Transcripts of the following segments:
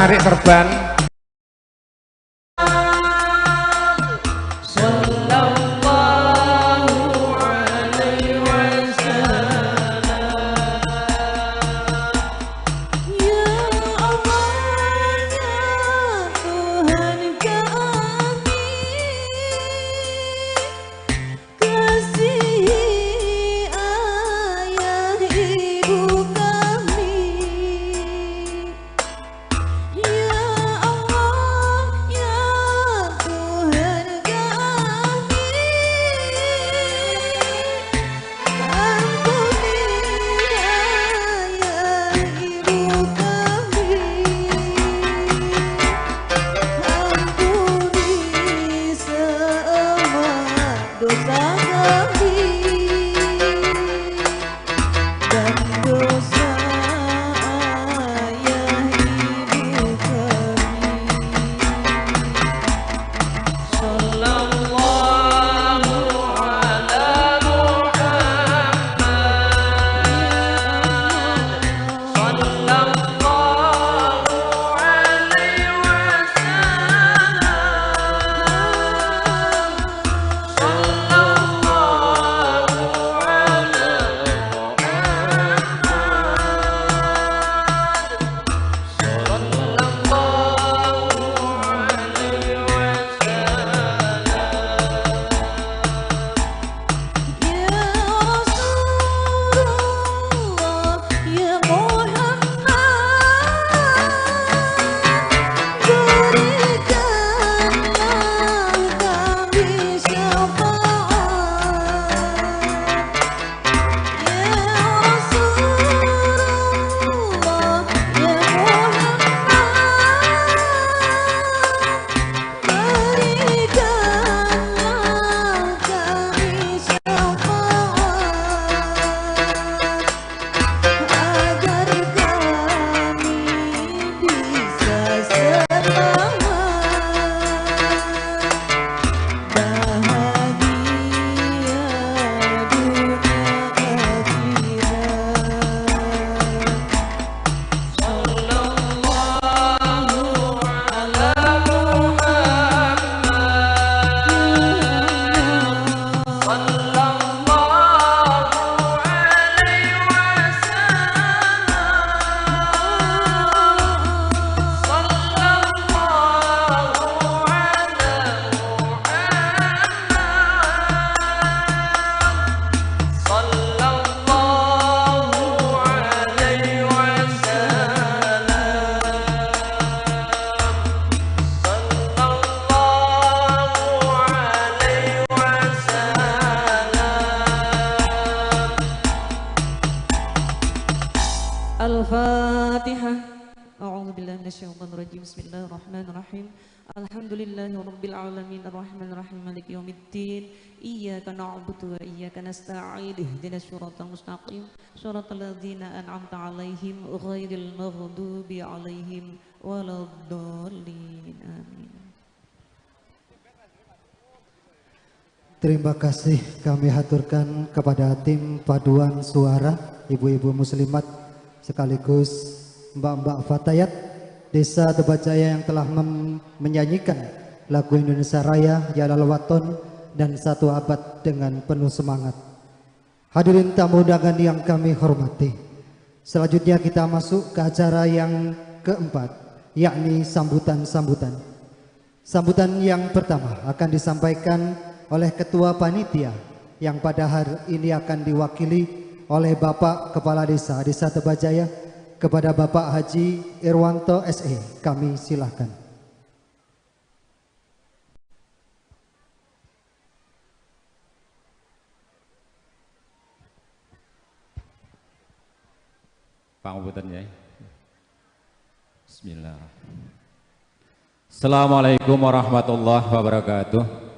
narik serban. Al-Fatihah. A'udzubillahi minasyaitonirrajim. Bismillahirrahmanirrahim. Alhamdulillahirabbil alamin arrahmanirrahim maliki yaumiddin. Iyyaka na'budu wa iyyaka nasta'in. Ihdinas siratal mustaqim. Shiratal ladzina an'amta 'alaihim ghairil maghdubi 'alaihim waladdallin. Amin. Terima kasih kami haturkan kepada tim paduan suara ibu-ibu muslimat sekaligus mbak-mbak fatayat Desa Tebajaya yang telah menyanyikan lagu Indonesia Raya Yalal Waton dan Satu Abad dengan penuh semangat. Hadirin tamu undangan yang kami hormati, selanjutnya kita masuk ke acara yang keempat, yakni sambutan-sambutan. Sambutan yang pertama akan disampaikan oleh Ketua Panitia yang pada hari ini akan diwakili oleh Bapak Kepala Desa Tebajaya kepada Bapak Haji Irwanto SE. Kami silahkan. Pangapunten ya. Bismillah. Assalamualaikum warahmatullahi wabarakatuh.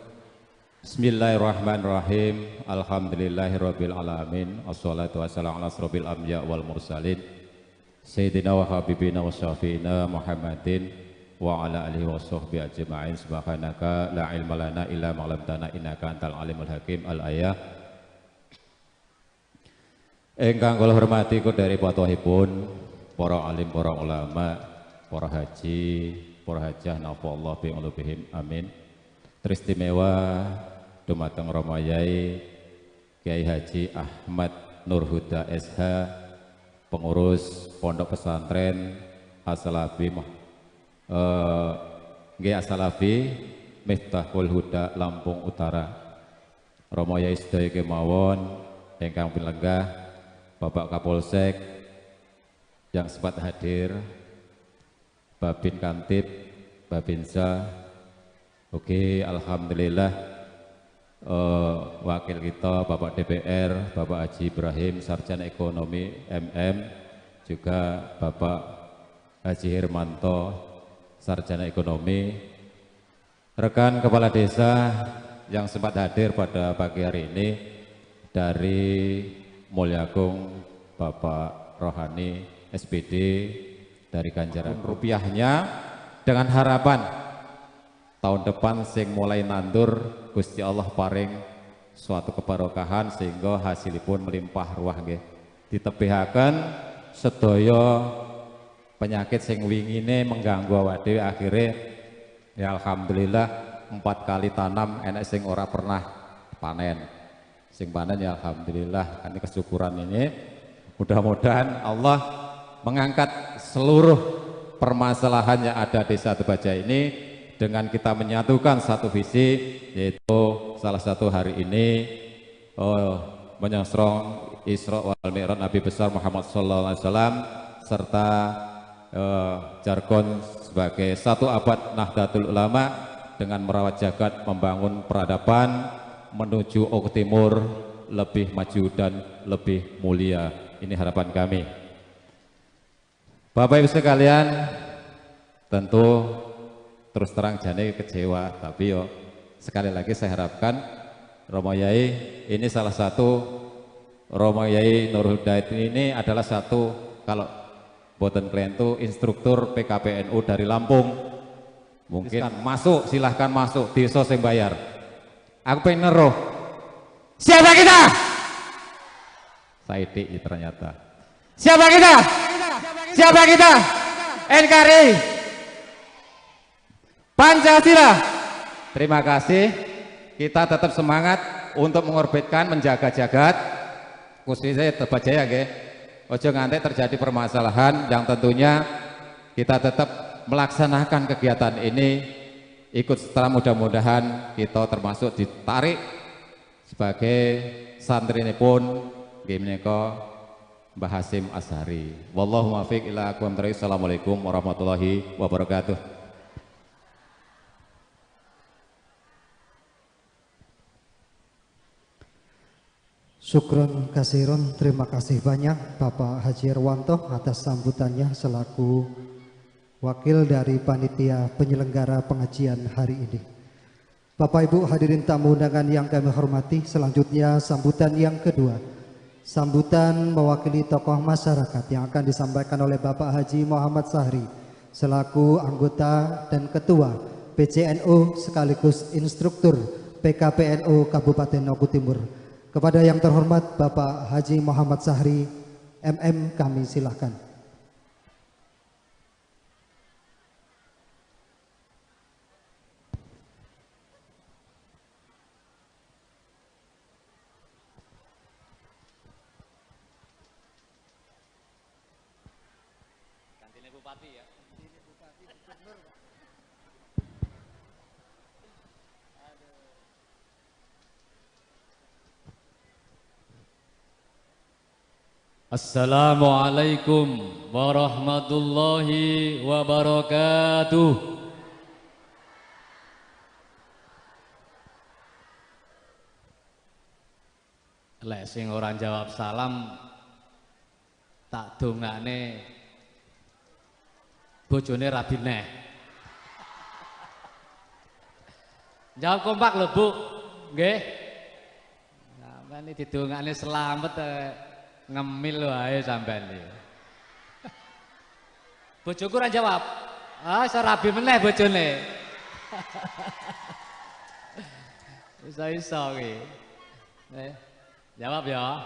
Bismillahirrahmanirrahim. Alhamdulillahirabbil alamin. Wassalatu wassalamu ala asrofil anbiya wal mursalin Sayyidina wa habibina wa syafiina Muhammadin wa ala alihi wa sahbihi ajma'in. Subhanaka la ilma lana illa ma 'allamtana innaka antal alimul hakim. Al-ayah. Ingkang kula hormati dari patuhipun para alim, para ulama, para haji, para hajah nafallahu bi ulubihim amin. Teristimewa dumateng Rama Yai Kiai Haji Ahmad Nur Huda SH, pengurus Pondok Pesantren As-Salafi As-Salafi Miftahul Huda Lampung Utara. Rama Yai sedaya kemawon ingkang pilenggah Bapak Kapolsek yang sempat hadir, Babin Kantip, Babinsa. Oke, alhamdulillah wakil kita Bapak DPR, Bapak Haji Ibrahim Sarjana Ekonomi MM, juga Bapak Haji Hermanto Sarjana Ekonomi, rekan kepala desa yang sempat hadir pada pagi hari ini dari Mulyagung Bapak Rohani SPD dari Ganjaran rupiahnya, dengan harapan tahun depan sing mulai nandur Gusti Allah paring suatu kebarokahan sehingga hasilipun melimpah ruah nggih. Ditebihaken sedaya penyakit sing wingine mengganggu awak dhewe akhirnya ya alhamdulillah 4 kali tanam enak sing ora pernah panen. Sing panen ya alhamdulillah, ini kesyukuran ini. Mudah-mudahan Allah mengangkat seluruh permasalahan yang ada di Desa Tebaja ini dengan kita menyatukan satu visi, yaitu salah satu hari ini menyongsong Isra wal Mi'raj Nabi besar Muhammad sallallahu alaihi wasallam serta jargon sebagai 1 abad Nahdlatul Ulama dengan merawat jagat, membangun peradaban menuju Ufuk Timur lebih maju dan lebih mulia. Ini harapan kami. Bapak Ibu sekalian, tentu terus terang jane kecewa, tapi yo sekali lagi saya harapkan Romo Yai ini salah satu, Romo Yai Nur Hidayat ini adalah satu, kalau boten kalian itu instruktur PKPNU dari Lampung. Mungkin masuk, silahkan masuk, desa sing bayar. Aku pengen neruh. Siapa kita? Saidi ternyata. Siapa kita? Siapa kita? NKRI Pancasila. Terima kasih. Kita tetap semangat untuk mengorbitkan, menjaga jagat, khususnya Terbajaya nggih. Ojo nganti terjadi permasalahan yang tentunya kita tetap melaksanakan kegiatan ini ikut setelah, mudah-mudahan kita termasuk ditarik sebagai santri ini pun nggih Mbah Hasim Ashari. Wallahu muwaffiq ila aqwamit thoriq. Assalamualaikum warahmatullahi wabarakatuh. Syukron kasiron, terima kasih banyak Bapak Haji Irwanto atas sambutannya selaku wakil dari panitia penyelenggara pengajian hari ini. Bapak Ibu hadirin tamu undangan yang kami hormati, selanjutnya sambutan yang kedua, sambutan mewakili tokoh masyarakat yang akan disampaikan oleh Bapak Haji Muhammad Sahri selaku anggota dan ketua PCNU sekaligus instruktur PKPNU Kabupaten Oku Timur. Kepada yang terhormat Bapak Haji Muhammad Sahri MM, kami silahkan. Assalamualaikum warahmatullahi wabarakatuh. Lek sing ora jawab salam tak dongane bojone rabi neh. Jawab kompak lho Bu. Nggih. Sampeyan didongane selamat ngemil wae sampean iki. Bojoku ora jawab. Ah, iso rabi meneh bojone. Iso-iso iki. Jawab ya.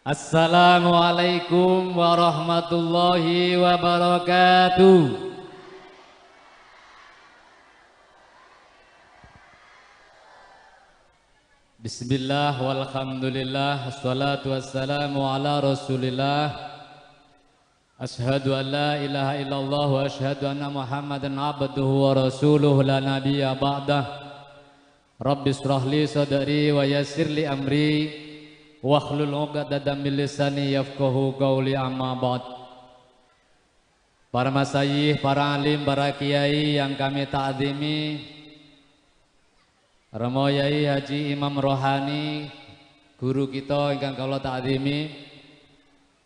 Assalamualaikum warahmatullahi wabarakatuh. Bismillah walhamdulillah wassalatu wassalamu ala rasulillah. Ashhadu an la ilaha illallah wa ashhadu anna muhammadan abduhu wa rasuluhu la nabiyya ba'dah. Rabbi israh li sadri wa yassir li amri wahlul 'uqdatam min lisani yafqahu qawli, amma ba'd. Para masyayikh, para alim, para kiai yang kami ta'zimi, Ramo Yai Haji Imam Rohani, guru kita ingkang kula ta'zimi,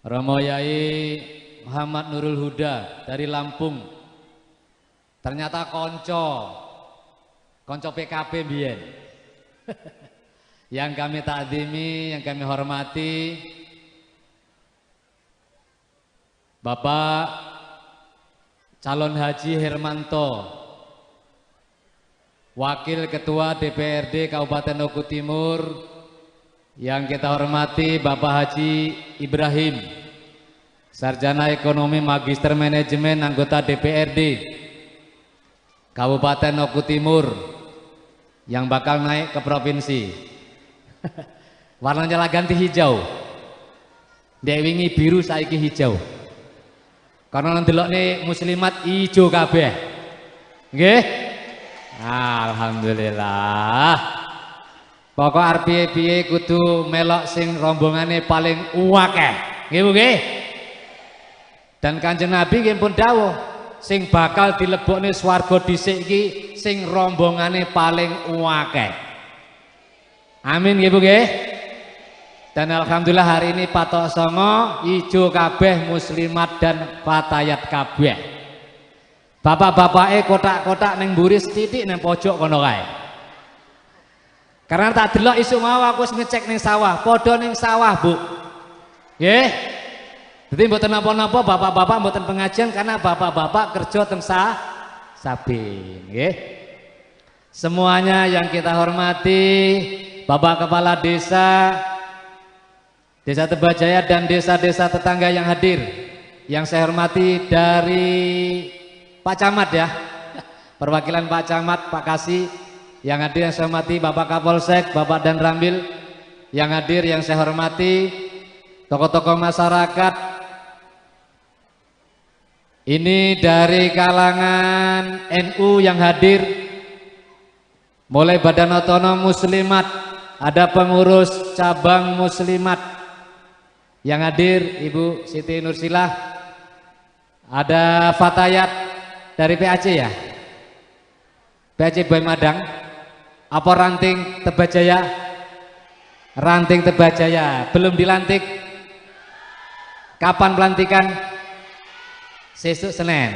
Ramo Yai Muhammad Nurul Huda dari Lampung. Ternyata konco PKB mbiyen. Yang kami ta'zimi, yang kami hormati, Bapak Calon Haji Hermanto, Wakil Ketua DPRD Kabupaten Oku Timur. Yang kita hormati Bapak Haji Ibrahim, Sarjana Ekonomi Magister Manajemen, anggota DPRD Kabupaten Oku Timur, yang bakal naik ke provinsi. Warnanya lah ganti hijau. Dek wingi biru, saiki hijau. Karena nanti delok nih muslimat hijau kabeh. Nggih? Alhamdulillah. Pokok arep piye-piye kudu melok sing rombongane paling akeh. Nggih Bu nggih? Dan Kanjeng Nabi nggih pun dawuh, sing bakal dilebokne swarga dhisik iki sing rombongane paling akeh. Amin nggih Bu nggih? Dan alhamdulillah hari ini patok songo ijo kabeh muslimat dan fatayat kabeh. Bapak-bapake kotak-kotak ning mburi sithik ning pojok kono kae. Karena tak delok isuk mau aku wis ngecek ning sawah, padha ning sawah, Bu. Nggih. Jadi mboten napa-napa bapak-bapak mboten pengajian karena bapak-bapak kerja teng sabin, nggih. Semuanya yang kita hormati, Bapak Kepala Desa Tebajaya dan desa-desa tetangga yang hadir, yang saya hormati dari Pak Camat ya, perwakilan Pak Camat, Pak Kasih, yang hadir yang saya hormati Bapak Kapolsek, Bapak Dan Rambil, yang hadir yang saya hormati tokoh-tokoh masyarakat. Ini dari kalangan NU yang hadir, mulai Badan Otonom Muslimat, ada pengurus cabang Muslimat yang hadir, Ibu Siti Nursilah, ada Fatayat dari PAC ya, PAC Boy Madang, apa Ranting Tebajaya, Ranting Tebajaya, belum dilantik, kapan pelantikan? Sesuk Senin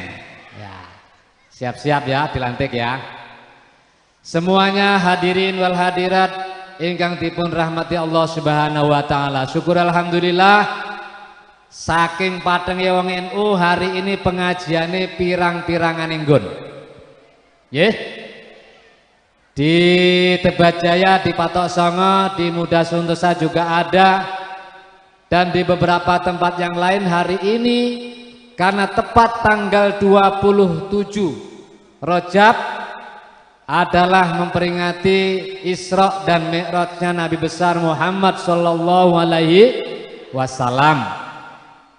ya, siap-siap ya dilantik ya. Semuanya hadirin wal hadirat ingkang dipun rahmati Allah Subhanahu wa taala. Syukur alhamdulillah saking patenge wong NU hari ini pengajiane pirang-pirangan inggun. Nggih. Di Tebajaya, di Patok Songo, di Muda Suntosa juga ada, dan di beberapa tempat yang lain hari ini karena tepat tanggal 27 Rajab adalah memperingati Isra dan Mi'rajnya Nabi besar Muhammad sallallahu alaihi wasallam,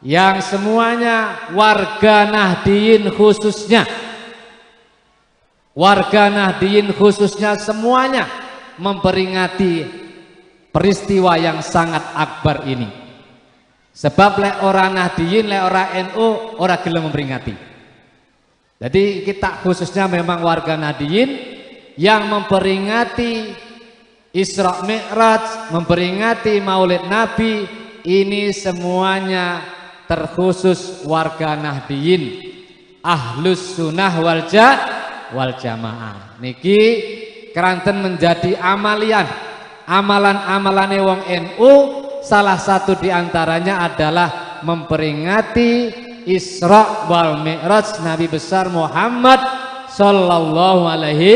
yang semuanya warga Nahdliyin khususnya semuanya memperingati peristiwa yang sangat akbar ini. Sebab lek orang Nahdliyin, lek orang NU ora gelem memperingati. Jadi kita khususnya memang warga Nahdliyin yang memperingati Isra Mi'raj, memperingati Maulid Nabi, ini semuanya terkhusus warga Nahdliyin, Ahlus Sunnah wal Jamaah. Niki keranten menjadi amalan-amalane wong NU, salah satu diantaranya adalah memperingati Isra wal Mi'raj Nabi besar Muhammad sallallahu alaihi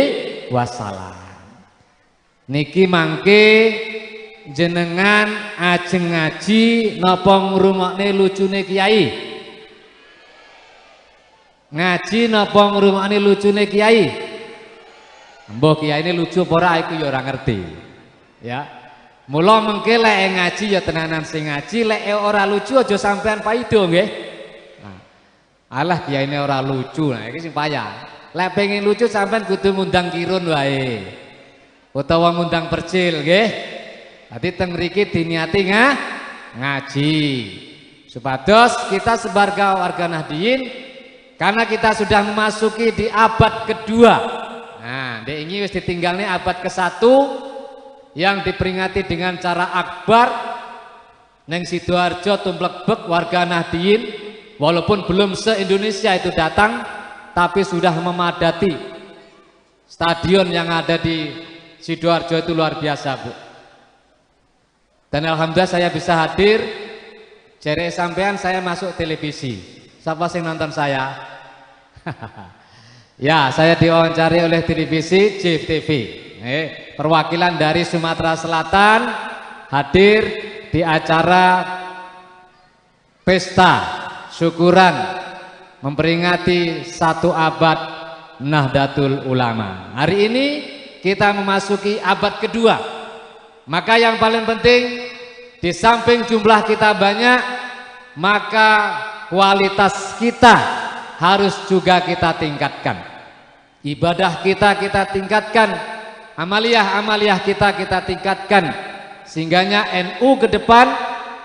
wasallam. Niki mangke jenengan ajeng ngaji napa ngrungokne lucune kiai? Ngaji napa ngrungokne lucune kiai? Mbah kiai ini lucu apa ora iku ya ora ngerti. Ya. Mula mengke lek ngaji ya tenanan sing ngaji, lek ora lucu aja sampean paido nggih. Nah, alah kiyaine ora lucu. Nah iki sing payah. Lek pengen lucu sampean kudu ngundang kirun wae. Utawa ngundang percil nggih. Dadi teng mriki diniati ngaji. Supados kita sebagai warga Nahdien karena kita sudah memasuki di abad kedua. Nah, dek ini wis ditinggalnya abad ke-1 yang diperingati dengan cara akbar neng Sidoarjo tumplek-bek warga Nahdien walaupun belum se-Indonesia itu datang tapi sudah memadati stadion yang ada di Sidoarjo itu luar biasa, Bu. Dan alhamdulillah saya bisa hadir. Jere sampean saya masuk televisi. Siapa sing nonton saya? Ya, saya diwawancara oleh televisi JIF TV. Perwakilan dari Sumatera Selatan hadir di acara pesta syukuran memperingati 1 abad Nahdlatul Ulama. Hari ini kita memasuki abad kedua. Maka yang paling penting di samping jumlah kita banyak, maka kualitas kita harus juga kita tingkatkan. Ibadah kita tingkatkan, amaliyah kita tingkatkan. Sehingganya NU ke depan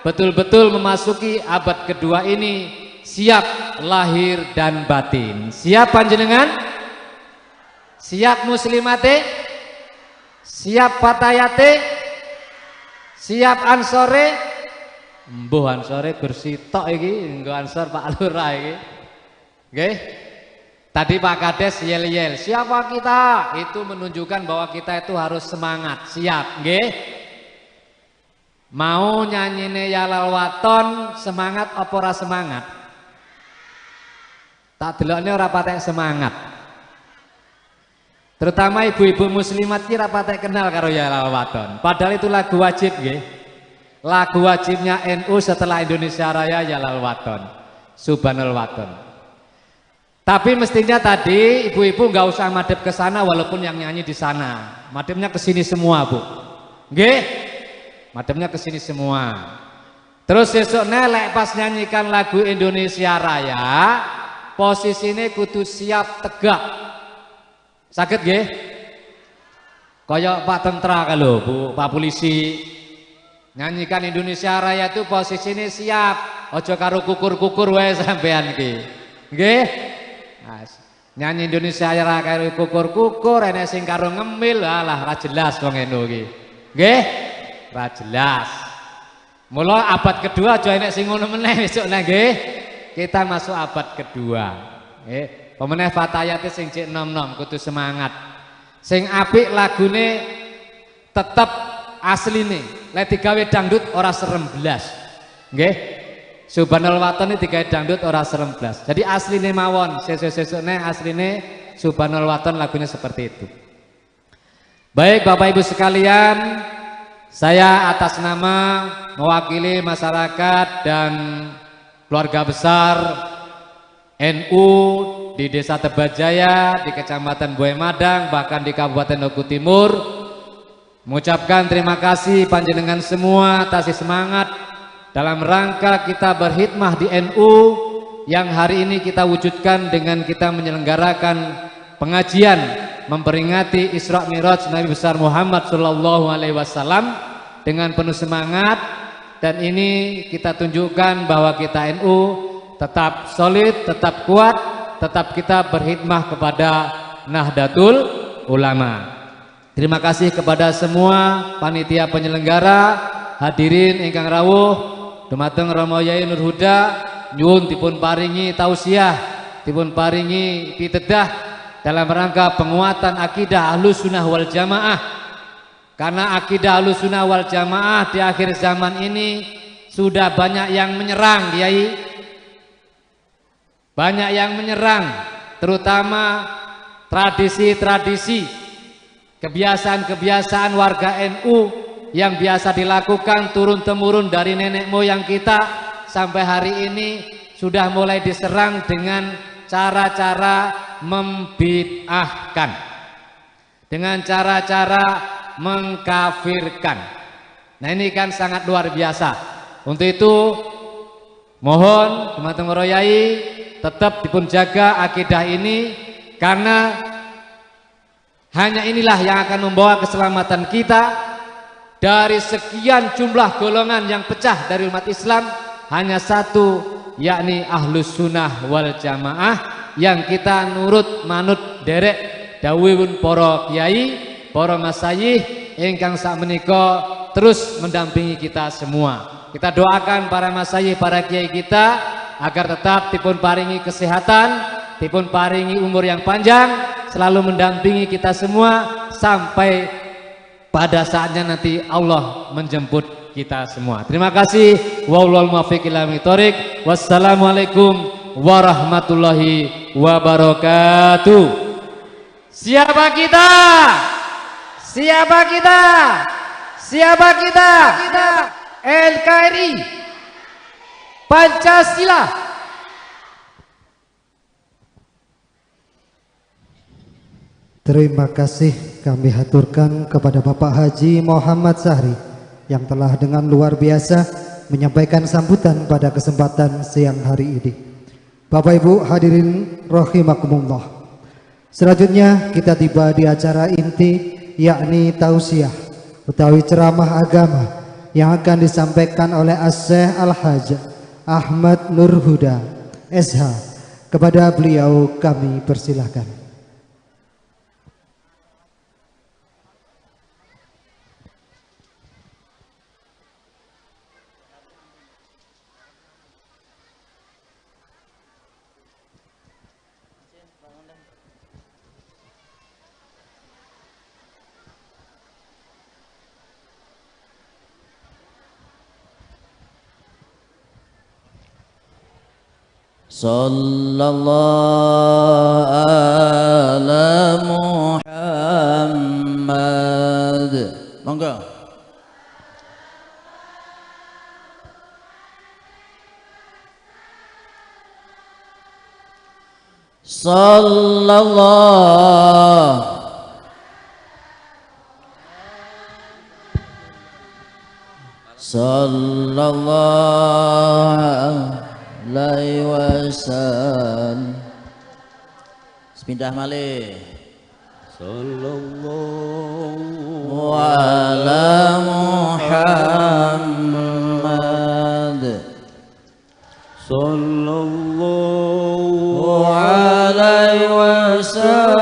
betul-betul memasuki abad kedua ini siap lahir dan batin. Siap panjenengan? Siap muslimate? Siap fatayate? Siap ansore? Mbuh ansore bersitok iki, nggo ansor Pak Lurah iki. Nggih. Tadi Pak Kades yel-yel, siapa kita? Itu menunjukkan bahwa kita itu harus semangat, siap, nggih. Mau nyanyine Yalal Waton semangat apa ora semangat? Tak delokne ora patek semangat. Terutama ibu-ibu muslimat kira patek kenal karo Yalal Waton. Padahal itu lagu wajib nggih. Lagu wajibnya NU setelah Indonesia Raya Yalal Waton. Subhanal Waton. Tapi mestinya tadi ibu-ibu nggak usah madep ke sana walaupun yang nyanyi di sana. Madepnya ke sini semua, Bu. Nggih? Madepnya ke sini semua. Terus besok nelek pas nyanyikan lagu Indonesia Raya, posisinya kudu siap tegak. Sakit nggih? Kayak Pak Tentara kalau Bu, Pak Polisi nyanyikan Indonesia Raya itu posisinya siap. Ojo karo kukur-kukur wae sampean iki. Nggih? Nyanyi Indonesia Raya karo kukur-kukur, enek sing karo ngemil, alah ra jelas wong NU iki. Nggih? Ra jelas. Mula abad kedua aja enek sing ngono meneh besok nggih. Kita masuk abad kedua. Nggih. Pemeneh fatayate sing cek nom-nom kudu semangat. Sing apik lagune tetep asline. Lek digawe dangdut ora serem blas. Nggih. Subhanal Waton iki digawe dangdut ora serem blas. Jadi asline mawon, sesuk-sesukne asline Subhanal Waton lagunya seperti itu. Baik Bapak Ibu sekalian, saya atas nama mewakili masyarakat dan keluarga besar NU di Desa Tebajaya, di Kecamatan Buai Madang, bahkan di Kabupaten Oku Timur, mengucapkan terima kasih panjenengan semua atas semangat dalam rangka kita berkhidmah di NU yang hari ini kita wujudkan dengan kita menyelenggarakan pengajian memperingati Isra Mi'raj Nabi besar Muhammad sallallahu alaihi wasallam dengan penuh semangat. Dan ini kita tunjukkan bahwa kita NU tetap solid, tetap kuat, tetap kita berkhidmah kepada Nahdlatul Ulama. Terima kasih kepada semua panitia penyelenggara, hadirin ingkang rawuh, dumateng Rama Yai Nur Huda, nyuwun dipun paringi tausiah, dipun paringi pitedah dalam rangka penguatan akidah Ahlussunnah wal Jamaah. Karena akidah Ahlussunnah wal Jamaah di akhir zaman ini sudah banyak yang menyerang, Kiai. Banyak yang menyerang, terutama tradisi-tradisi, kebiasaan-kebiasaan warga NU yang biasa dilakukan turun-temurun dari nenek moyang kita sampai hari ini sudah mulai diserang dengan cara-cara membid'ahkan, dengan cara-cara mengkafirkan. Nah ini kan sangat luar biasa. Untuk itu mohon teman-teman royai tetap dipun jaga akidah ini, karena hanya inilah yang akan membawa keselamatan kita. Dari sekian jumlah golongan yang pecah dari umat Islam, hanya satu, yakni Ahlus Sunnah wal Jamaah, yang kita nurut manut derek dawuhipun para kiai, para masayih ingkang sakmenika terus mendampingi kita semua. Kita doakan para masayih, para kiai kita agar tetap dipun paringi kesehatan, dipun paringi umur yang panjang, selalu mendampingi kita semua sampai pada saatnya nanti Allah menjemput kita semua. Terima kasih. Wallahul muwaffiq ila aqwamit thoriq. Wassalamualaikum warahmatullahi wabarakatuh. Siapa kita? Siapa kita? Siapa kita? NKRI Pancasila. Terima kasih kami haturkan kepada Bapak Haji Muhammad Sahri yang telah dengan luar biasa menyampaikan sambutan pada kesempatan siang hari ini. Bapak Ibu hadirin rahimakumullah. Selanjutnya kita tiba di acara inti, yakni tausiah utawi ceramah agama yang akan disampaikan oleh As-Syeikh Al-Hajj Ahmad Nur Huda SH. Kepada beliau kami persilahkan. Sallallahu ala Muhammad. Monggo. Sallallahu alaihi wasallam. Sepindah malih. Sallallahu ala Muhammad. Sallallahu alaihi wasallam.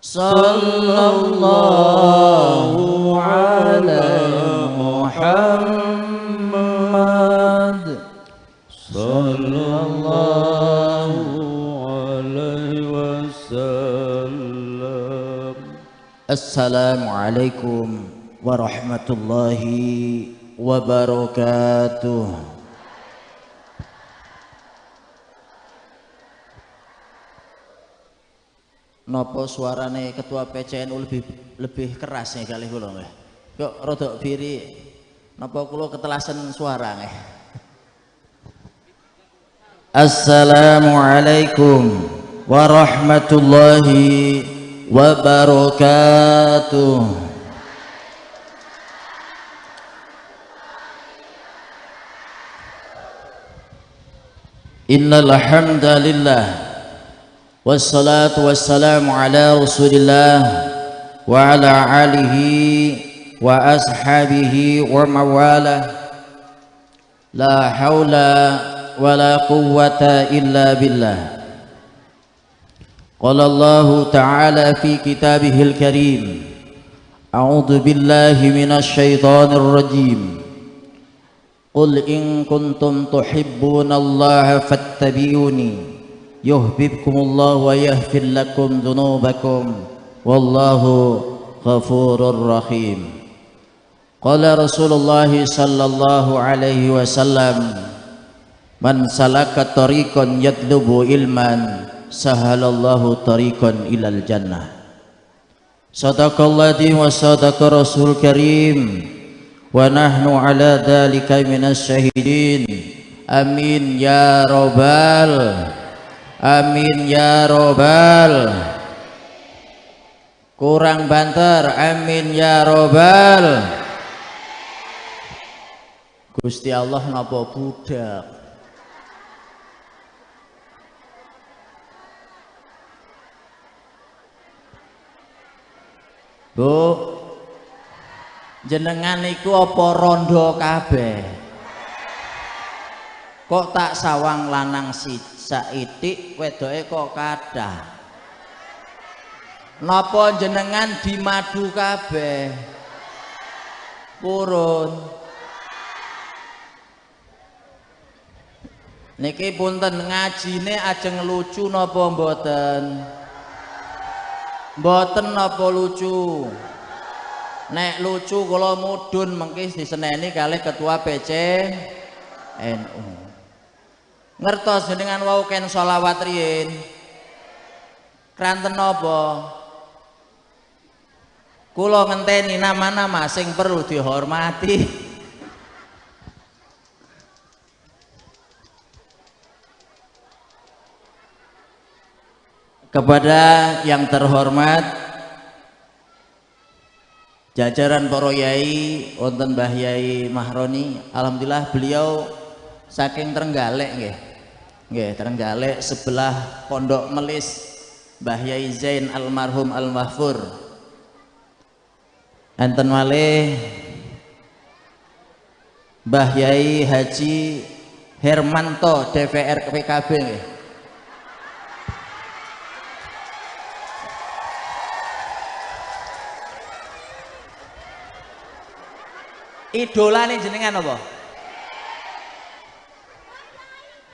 Sallallahu ala Muhammad. Sallallahu alaihi wasallam. Assalamualaikum warahmatullahi wabarakatuh. Napa suarane ketua PCNU lebih keras nih kali kula nggih. Kok rada biri. Napa kula ketelasan suara nggih. Assalamualaikum warahmatullahi wabarakatuh. Innal hamdalillah wassalatu wassalamu ala Rasulillah wa ala alihi wa ashabihi wa mawala. La haula wa la quwwata illa billah. Qala Allah ta'ala fi kitabihil karim. A'udzu billahi minasy syaithanir rajim. Qul in kuntum tuhibbunallaha fattabi'uni yuhibbukumullahu wa yaghfir lakum dzunubakum wallahu ghafurur rahim. Qala Rasulullah sallallahu alaihi wasallam, man salaka tariqan yatlubu ilman sahalallahu tariqan ilal jannah. Sadaqallahu wa sadaqa Rasul karim wa nahnu ala dzalika minas syahidin. Amin ya rabbal. Amin ya robbal. kurang banter, amin ya robbal. Gusti Allah napa budak? Bu, jenengan iku apa rondo kabeh? Kok tak sawang lanang saitik wedoke kok kathah? Napa jenengan dimadu kabeh? Purun. Niki punten ngajine ajeng lucu napa mboten? Mboten napa lucu? Nek lucu kula mudhun mengki diseneni kalih ketua PCNU. Ngertos jenengan wau ken sholawat riyin. Kranten napa? Kula ngenteni nama-nama sing perlu dihormati. Kepada yang terhormat jajaran para yai wonten Mbah Yai Mahroni, alhamdulillah beliau saking Trenggalek nggih. Nggih, Trenggalek sebelah Pondok Melis Mbah Yai Zain almarhum al-mahfur. Enten malih Mbah Yai Haji Hermanto DPR PKB nggih. Idolane jenengan apa?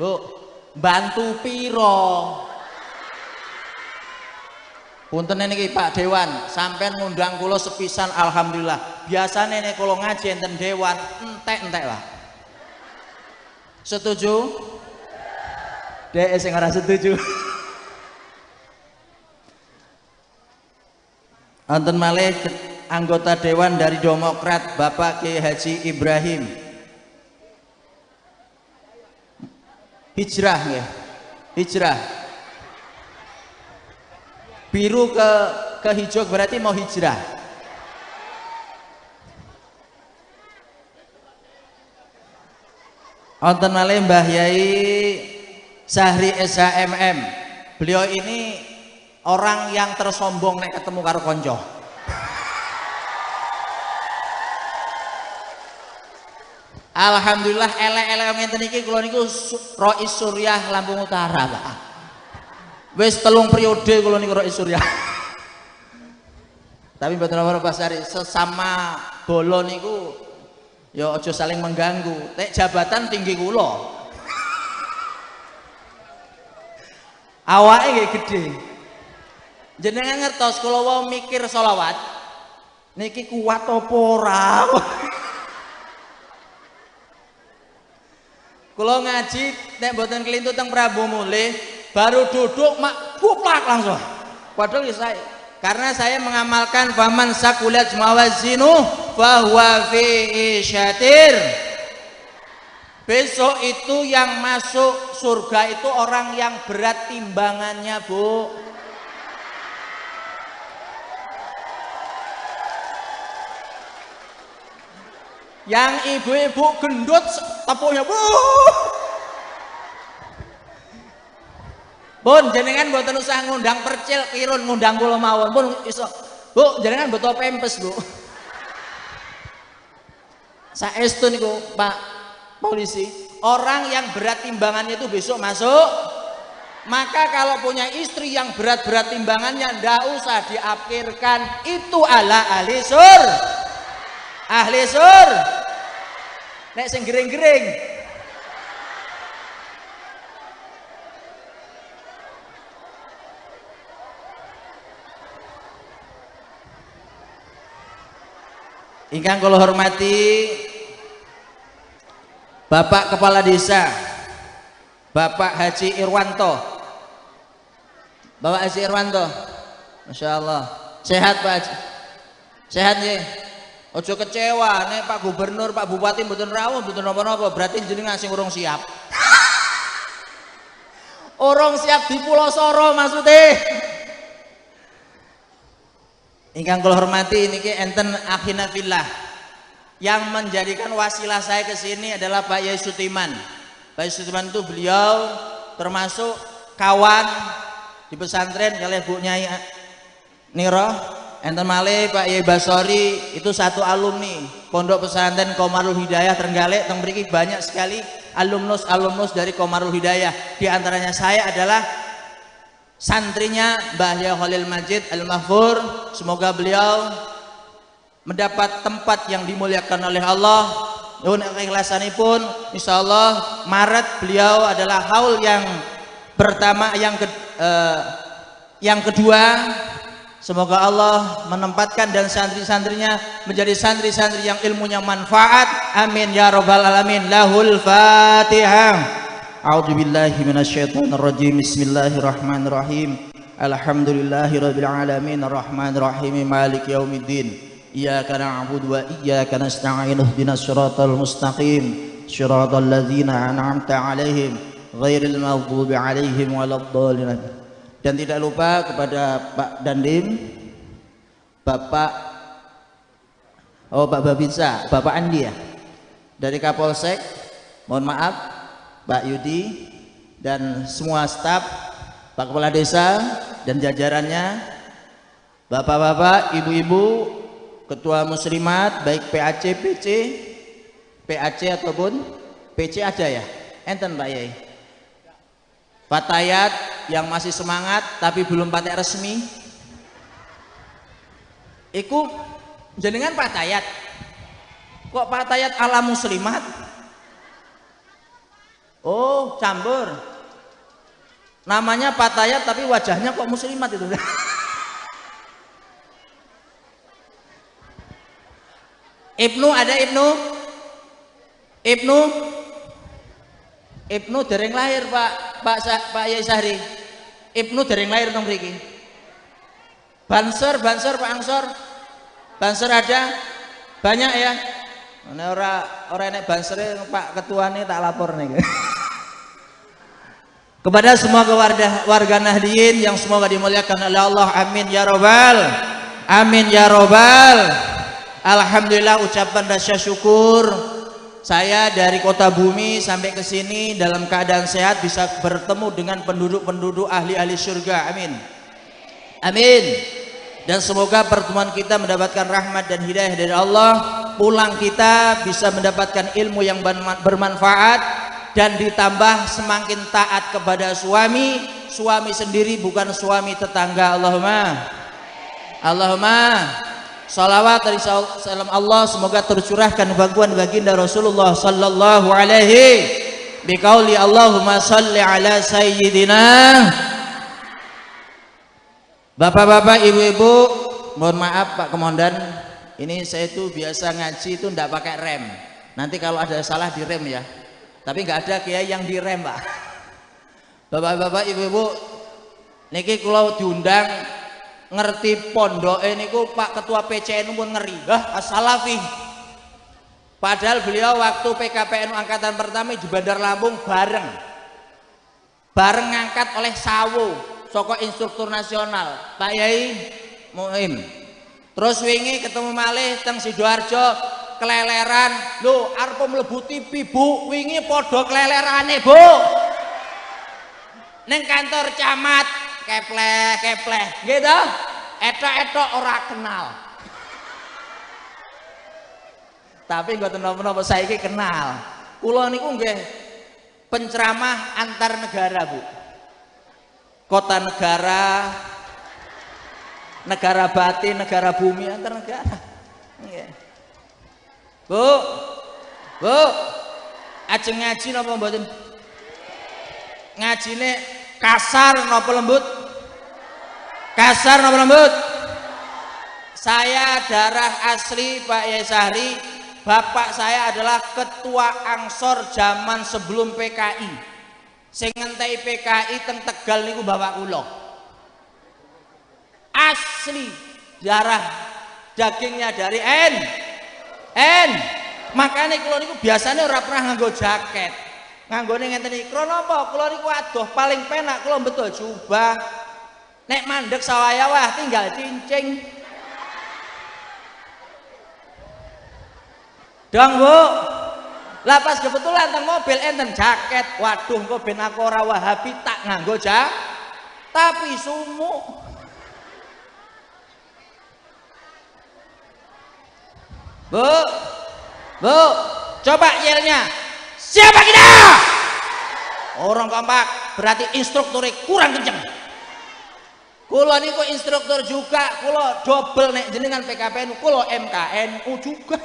Bu, bantu piro? Punten niki Pak Dewan, sampean ngundang kula sepisan alhamdulillah. Biasane nek kula ngaji enten dewan entek-entek lah. Setuju? Dek sing ora setuju. Wonten malih anggota dewan dari Demokrat Bapak Kiai Haji Ibrahim. Hijrah nggih. Hijrah. Biru ke hijau berarti mau hijrah. Wonten malih Mbah Yai Sahri SHMM. Beliau ini orang yang tersombong nek ketemu karo konco. Alhamdulillah elek-elek ngenten iki kula niku Rois Suryah Lampung Utara, Pak. Wis 3 periode kula niku Rois Suryah. Tapi mboten apa-apa Sari, sesama bolo niku ya aja saling mengganggu. Tek jabatan tinggi kula. Awake nggih gedhe. Jenengan ngertos kula wau mikir sholawat niki kuat apa ora? Kula ngaji nek mboten kelintut teng Prabu Mulih, baru duduk mak kuplak langsung. Padahal ya saya karena saya mengamalkan faman sakulat mawazinu fahuwa fi isyatir. Besok itu yang masuk surga itu orang yang berat timbangannya, Bu. Yang ibu-ibu gendut tepuknya, Bu. Pun jenengan mboten usah ngundang percil kirun ngundang kula mawon pun iso. Bu, jenengan mboten pempes, Bu. Saestu niku Pak Polisi, orang yang berat timbangannya itu besok masuk. Maka kalau punya istri yang berat-berat timbangannya ndak usah diapirkan, itu ala ahli sur. Ahli sur. Nek sing gering-gering. Ingkang kula hormati Bapak Kepala Desa Bapak Haji Irwanto. Bapak Haji Irwanto, Masya Allah, sehat Pak Haji? Sehat ya? Ojo kecewa, nek Pak Gubernur, Pak Bupati mboten rawuh, mboten napa-napa, berarti jenengan sing urung siap. Urung siap di Pulau Soro maksudnya. Ingkang kula hormati niki enten akhina fillah. Yang menjadikan wasilah saya ke sini adalah Pak Yai Sutiman. Pak Yai Sutiman itu beliau termasuk kawan di pesantren kali Bu Nyai Niro, enten malih Pak Yai Basori itu satu alumni Pondok Pesantren Qomarul Hidayah Trenggalek. Teng mriki banyak sekali alumnus dari Qomarul Hidayah. Di antaranya saya adalah santrinya Mbah Yai Khalil Majid Al-Mahfur. Semoga beliau mendapat tempat yang dimuliakan oleh Allah. Nuhun ikhlasanipun, insyaallah Maret beliau adalah haul yang pertama, yang kedua. Semoga Allah menempatkan dan santri-santrinya menjadi santri-santri yang ilmunya manfaat. Amin ya rabbal alamin. Lahul Fatihah. A'udzubillahi minasyaitonirrajim. Bismillahirrahmanirrahim. Alhamdulillahirabbil alamin arrahmanirrahim maliki yaumiddin. Iyyaka na'budu wa iyyaka nasta'in ihdinas siratal mustaqim siratal ladzina an'amta 'alaihim ghairil maghdubi 'alaihim waladdallin. Dan tidak lupa kepada Pak Dandim, Pak Babinsa, Bapak Andi ya, dari Kapolsek, mohon maaf Pak Yudi dan semua staf, Pak Kepala Desa dan jajarannya, Bapak-bapak, ibu-ibu, ketua muslimat, baik PAC, PC, PAC ataupun PC ada ya, enten Pak Yai. Fatayat yang masih semangat tapi belum patek resmi, iku jenengan Fatayat, kok Fatayat ala muslimat? Oh campur, namanya Fatayat tapi wajahnya kok muslimat itu. Ibnu ada Ibnu dereng lahir Pak Yai Sahri. Ibnu dereng lahir nang mriki. Banser Pak Angsor. Banser ada banyak ya. Nek ora enek bansere Pak Ketuane tak lapor nih. Kepada semua warga Nahdliyin yang semoga dimuliakan oleh Allah. Amin ya robbal. Amin ya robbal. Alhamdulillah, ucapan rasa syukur. Saya dari kota Bumi sampai ke sini dalam keadaan sehat, bisa bertemu dengan penduduk-penduduk ahli-ahli surga. Amin. Amin. Dan semoga pertemuan kita mendapatkan rahmat dan hidayah dari Allah. Pulang kita bisa mendapatkan ilmu yang bermanfaat dan ditambah semakin taat kepada suami sendiri bukan suami tetangga. Allahumma salawat dari salam Allah semoga tercurahkan baguan baginda Rasulullah sallallahu alaihi biqauli Allahumma salli ala sayyidina. Bapak-bapak, ibu-ibu, mohon maaf Pak Komandan, ini saya itu biasa ngaji itu ndak pakai rem. Nanti kalau ada salah direm ya. Tapi nggak ada kiai yang direm, Pak. Bapak-bapak, ibu-ibu, niki kula diundang ngerti pondok niku Pak Ketua PCN pun ngeri. As-Salafi. Padahal beliau waktu PKPNU angkatan pertama di Bandar Lampung bareng ngangkat oleh Sawo soko instruktur nasional Pak Yai Muim. Terus wingi ketemu malih teng Sidoarjo keleleran. Lho arep mlebu TV Bu, wingi padha kelelerane Bu. Ning kantor camat kepleh gitu, etok ora kenal. Tapi nggak napa-napa saiki kenal. Kula niku nggih penceramah antar negara Bu, kota negara, negara batin, negara bumi, antar negara. Bu, ajeng ngaji napa mboten? Ngajine kasar napa lembut? Kasar napa lembut? Saya darah asli Pak Yai Sahri. Bapak saya adalah ketua Angsor zaman sebelum PKI. Sing ngenteni PKI teng Tegal niku bapak kula. Asli darah dagingnya dari N. Makanya kula niku biasanya ora pernah nganggo jaket. Nganggone ngenten iki. Krana apa? Kula niku adoh paling penak kula betul jubah. Nek mandek sawaya wah tinggal cincing. Dong Bu. Lah pas kebetulan teng mobil enten jaket. Waduh engko ben aku ora Wahabi tak nganggo tapi sumuk. Bu, coba yelnya. Siapa kita? Orang kompak, berarti instrukturnya kurang kenceng. Kulo niku instruktur juga, kulo double nek jenengan PKPNU, kulo MKNU juga.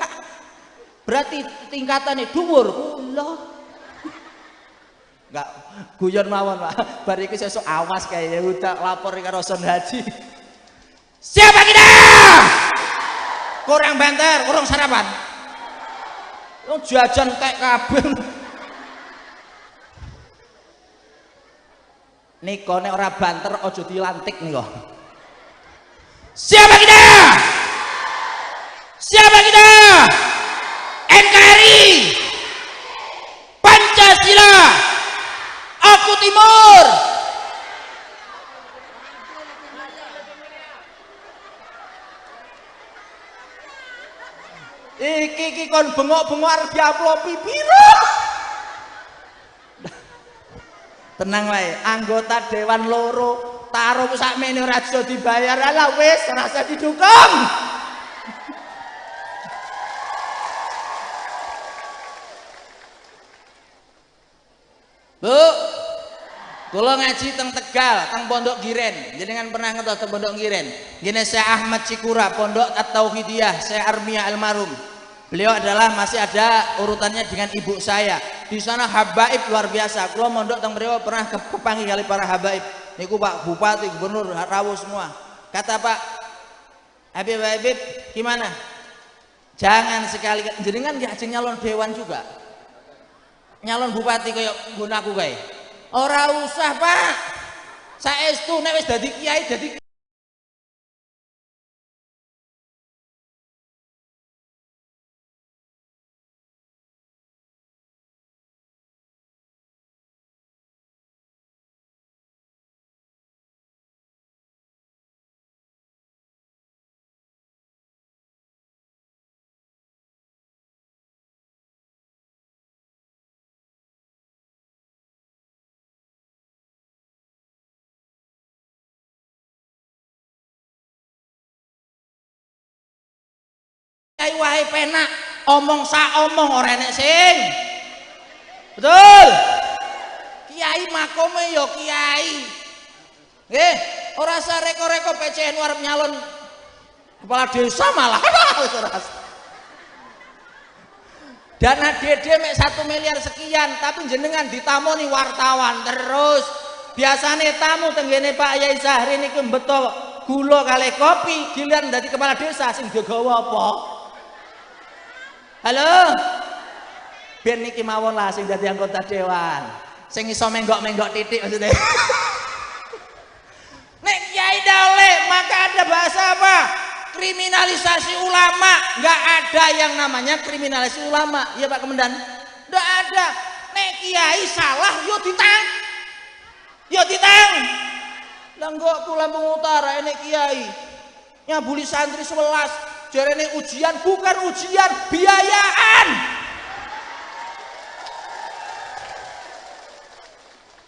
Berarti tingkatannya dhuwur kulo. Enggak guyon mawon, Pak. Bar iki sesuk awas kayak udah lapor karo Son Haji. Siapa kita? Kurang banter, kurang sarapan. Wong jajan tek kabeh. Niko nek ora banter aja dilantik niko. Siapa kita? Siapa kita? NKRI Pancasila Aku Timur. Iki kon bengok-bengok arep diaplopi piro? Tenang wae, anggota dewan loro taruh sakmene ora iso dibayar. Ala wis rasa didukung. Bu, kula ngaji teng Tegal, teng Pondok Giren. Jenengan pernah ngertos teng Pondok Giren? Gini saya Ahmad Cikura, Pondok At-Tauhidiyah, saya Armia Almarhum. Beliau adalah masih ada urutannya dengan ibu saya. Di sana habaib luar biasa. Kalau mondok teng beliau pernah kepanggil kali para habaib. Niku Pak Bupati, Gubernur, rawuh semua. Kata Pak Habib, gimana? Jangan sekali jenengan gak ajeng nyalon dewan juga. Nyalon bupati kayak gunaku kayak. Ora usah, Pak. Saestu nek wis dadi kiai dadi kiai wae penak, omong sak omong ora enek sing. Betul. Kiai makome ya kiai. Nggih, ora usah reko-reko PCN arep nyalon kepala desa malah. Dana DD mek 1 miliar sekian, tapi jenengan ditamoni wartawan terus. Biasane tamu tenggene Pak Yai Zahri niku mbeto gula kali kopi, giliran dadi kepala desa sing digawa apa? Halo, biar niki mawon lah sing dadi anggota dewan, sing iso menggok-menggok titik maksudnya. Nek kiai dole, maka ada bahasa apa? Kriminalisasi ulama. Nggak ada yang namanya kriminalisasi ulama, ya Pak Komandan? Nggak ada. Nek kiai salah, yo ditang. Langgok ku Lampung Utara, ini kiai nyabuli santri 11. Jarene ujian bukan ujian, biayaan.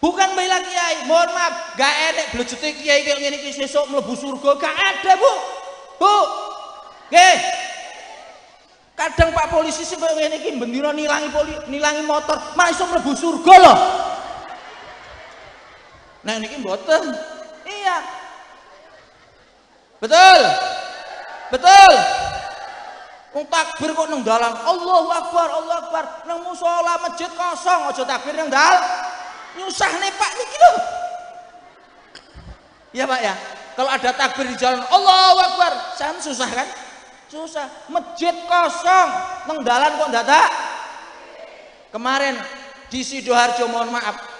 Bukan bela kiai, mohon maaf, gak enek blejete kiai kayak ngene iki sesuk mlebu surga, gak ada, Bu. Bu. Nggih. Kadang Pak polisi sing koyo ngene iki bendina nilangi motor, malah iso mlebu surga loh. Nah niki mboten. Iya. Betul. Betul. Wong takbir kok nang dalan. Allahu Akbar, Allahu Akbar. Nang musala masjid kosong, aja takbir nang dalan. Nyusahne Pak niki lho. Ya Pak ya. Kalau ada takbir di jalan Allahu Akbar, sampean susah kan? Susah. Masjid kosong, nang dalan kok dadak. Kemarin di Sidoarjo mohon maaf.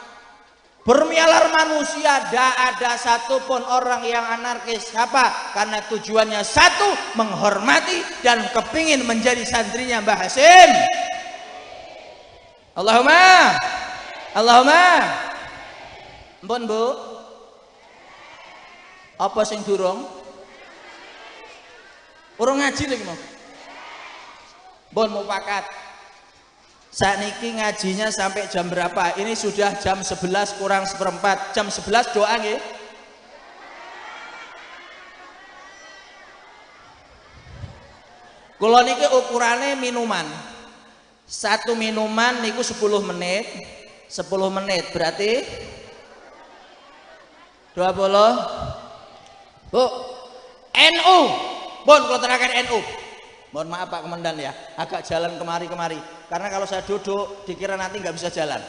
Bermialar manusia, tidak ada satupun orang yang anarkis. Apa? Karena tujuannya satu, menghormati dan kepingin menjadi santrinya Mbah Hasim. Allahumma. Ampun Bu. Apa sing durung? Urung ngaji lagi mau. Bon mufakat. Sakniki ngajinya sampai jam berapa? Ini sudah jam 11 kurang seperempat. Jam 11 doa nggih. Kula niki ukurane minuman. Satu minuman niku 10 menit. 10 menit berarti 20. Bu, NU. Bon, kalau terakhir NU. Mohon maaf Pak Komandan ya, agak jalan kemari-kemari. Karena kalau saya duduk, dikira nanti nggak bisa jalan.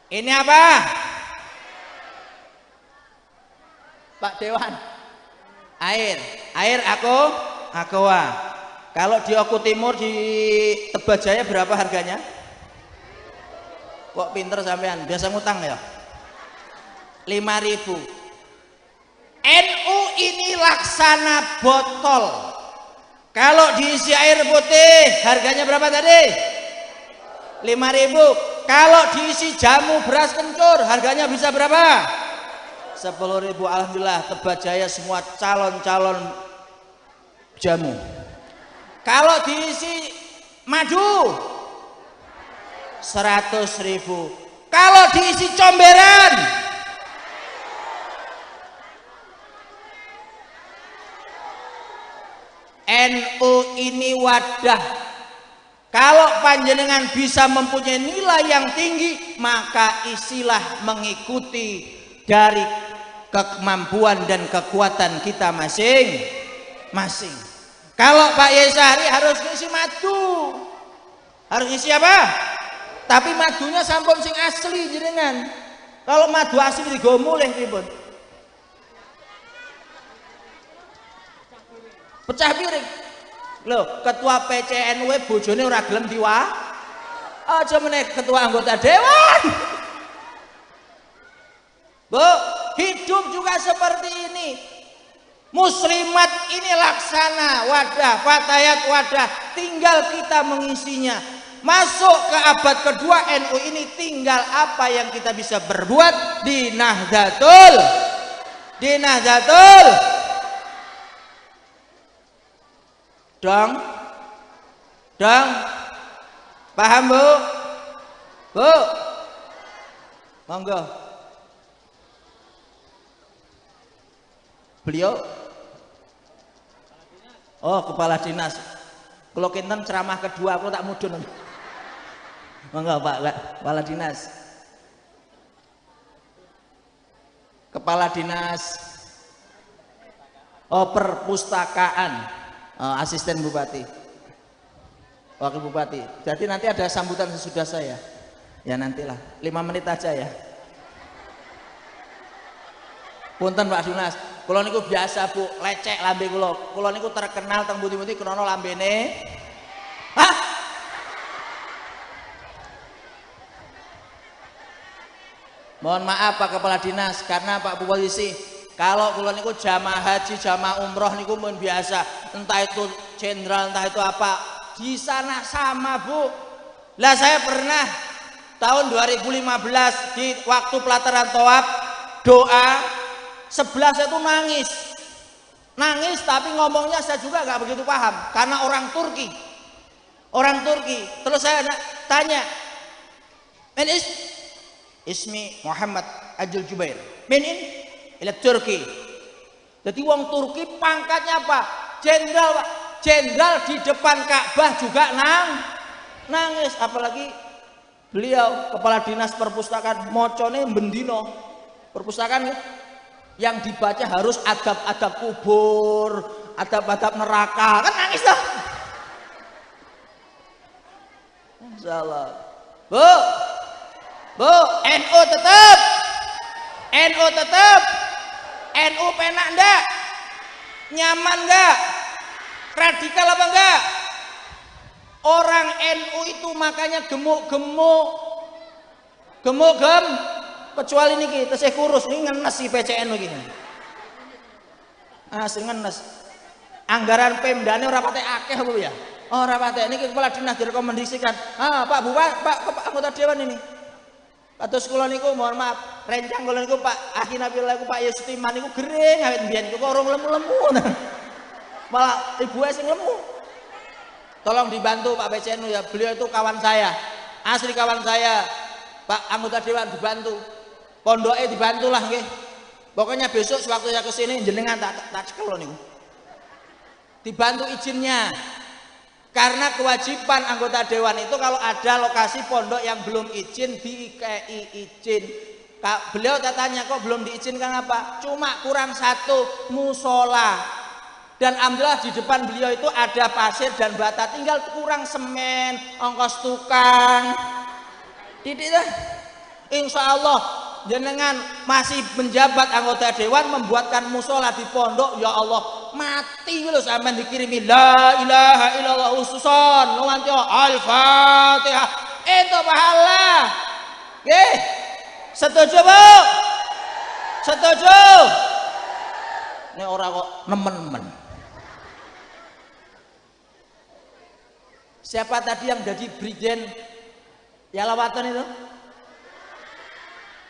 Ini apa? Pak Dewan. Air. Air Aqua. Kalau di Oku Timur di Tebajaya berapa harganya? Kok pinter sampean? Biasa ngutang ya? 5.000. NU ini laksana botol. Kalau diisi air putih harganya berapa tadi? 5.000. Kalau diisi jamu beras kencur harganya bisa berapa? 10.000. Alhamdulillah Tebajaya semua calon-calon jamu. Kalau diisi madu 100.000. Kalau diisi comberan NU ini wadah. Kalau panjenengan bisa mempunyai nilai yang tinggi, maka isilah mengikuti dari kemampuan dan kekuatan kita masing-masing. Kalau Pak Yesari harus ngisi madu, harus ngisi apa? Tapi madunya sampun sing asli jenengan. Kalau madu asli digomuleh pripun? Pecah piring. Loh, ketua PCNW bojone ora gelem diwa. Aja meneh ketua anggota dewan. Bu, hidup juga seperti ini. Muslimat ini laksana wadah, fatayat wadah, tinggal kita mengisinya. Masuk ke abad kedua NU ini tinggal apa yang kita bisa berbuat di Nahdlatul. Dong, paham Bu? Bu, monggo. Beliau, oh kepala dinas. Kalau kinten ceramah kedua, aku tak mudun. Monggo Pak, kepala dinas. Kepala dinas. Oh perpustakaan. Asisten Bupati, Wakil Bupati. Jadi nanti ada sambutan sesudah saya. Ya nantilah, 5 menit aja ya. Punten Pak Dunas, kula niku biasa Bu, lecek lambe kula. Kula niku terkenal teng pundi-pundi krana lambene. Hah? Mohon maaf Pak Kepala Dinas, karena Pak Polisi, kalau kula niku jamaah haji, jamaah umroh niku pun biasa, entah itu jenderal, entah itu apa, di sana sama Bu. Lah saya pernah tahun 2015 di waktu pelataran Tawaf doa 11 itu nangis tapi ngomongnya saya juga nggak begitu paham karena orang Turki. Terus saya tanya, "Men ismi Muhammad Ajul Jubair. Menin ila Turki." Jadi wong Turki pangkatnya apa? Jenderal Pak. Jenderal di depan Ka'bah juga nangis, apalagi beliau kepala dinas perpustakaan mocone bendino perpustakaan yang dibaca harus adab-adab kubur, adab-adab neraka, kan nangis dah. Insyaallah. Bu, NU tetap. NU penak enggak? Nyaman enggak? Radikal apa enggak? Orang NU itu makanya gemuk-gemuk. Kecuali niki tesih kurus ini ngenes si PCN begini. Sing ngenes. Anggaran Pemdane ora patek akeh apa ya? Ora patek niki kepala dinas direkomendasikan. Pak Bupati, Pak anggota dewan ini. Kados kula niku mohon maaf, rencang kula niku Pak Akhinabillah Pak Yustiman niku gering awet mbiyen niku kok urung lemu-lemu. Malah ibuke sing lemu. Tolong dibantu Pak PCNU ya, beliau itu kawan saya, asli kawan saya. Pak anggota dewan dibantu, pondoknya dibantulah nggih. Pokoknya besok sewaktu saya kesini jenengan tak cekel niku. Dibantu izinnya. Karena kewajiban anggota dewan itu kalau ada lokasi pondok yang belum izin dikei izin. Beliau tanya kok belum diizinkan apa? Cuma kurang satu musola. Dan alhamdulillah di depan beliau itu ada pasir dan bata, tinggal kurang semen, ongkos tukang. Titik dah. Insya Allah jenengan masih menjabat anggota dewan membuatkan musola di pondok, ya Allah mati lho sampean dikirimi la ilaha illallah khususon nuwanti al-fatihah itu pahala. Nggih. Setuju Bu? Setuju? Ini orang kok nemen-nemen. Siapa tadi yang jadi Brigjen Yalawatan itu?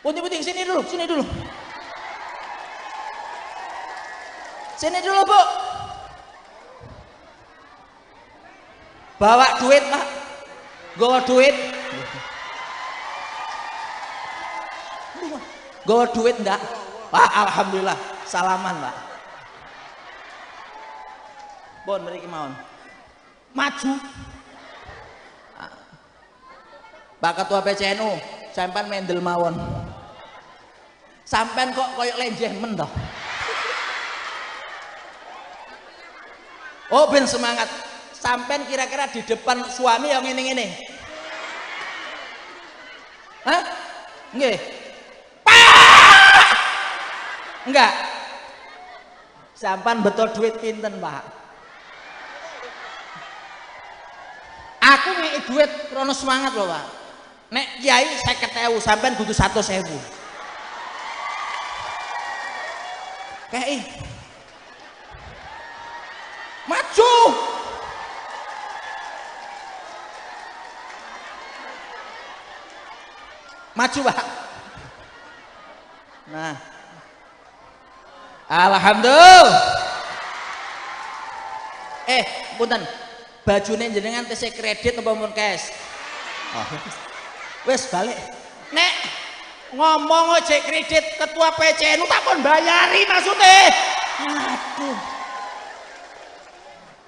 Puting-puting sini dulu, sini dulu. Sini dulu Bu. Bawa duit Pak. Bawa duit. Bawa duit enggak? Pak alhamdulillah salaman Pak. Bon mriki mawon. Maju. Pak Ketua PCNU, sampean mendel mawon. Sampean kok koyok lenjeh men toh. Oh ben semangat. Sampean kira-kira di depan suami yang ngene-ngene. Hah? Nggih. Enggak. Sampean betul duit pinten, Pak? Aku ngeki duit krono semangat loh, Pak. Nek kiai 50.000, sampean butuh 100.000. Kei. Maju. Maju, Pak. Nah. Alhamdulillah. Punten. Bajune jenengan tesih kredit apa mun cash? Oh. Wes balik. Nek ngomong ojek kredit ketua PCNU tak pun bayari maksudnya. Aduh.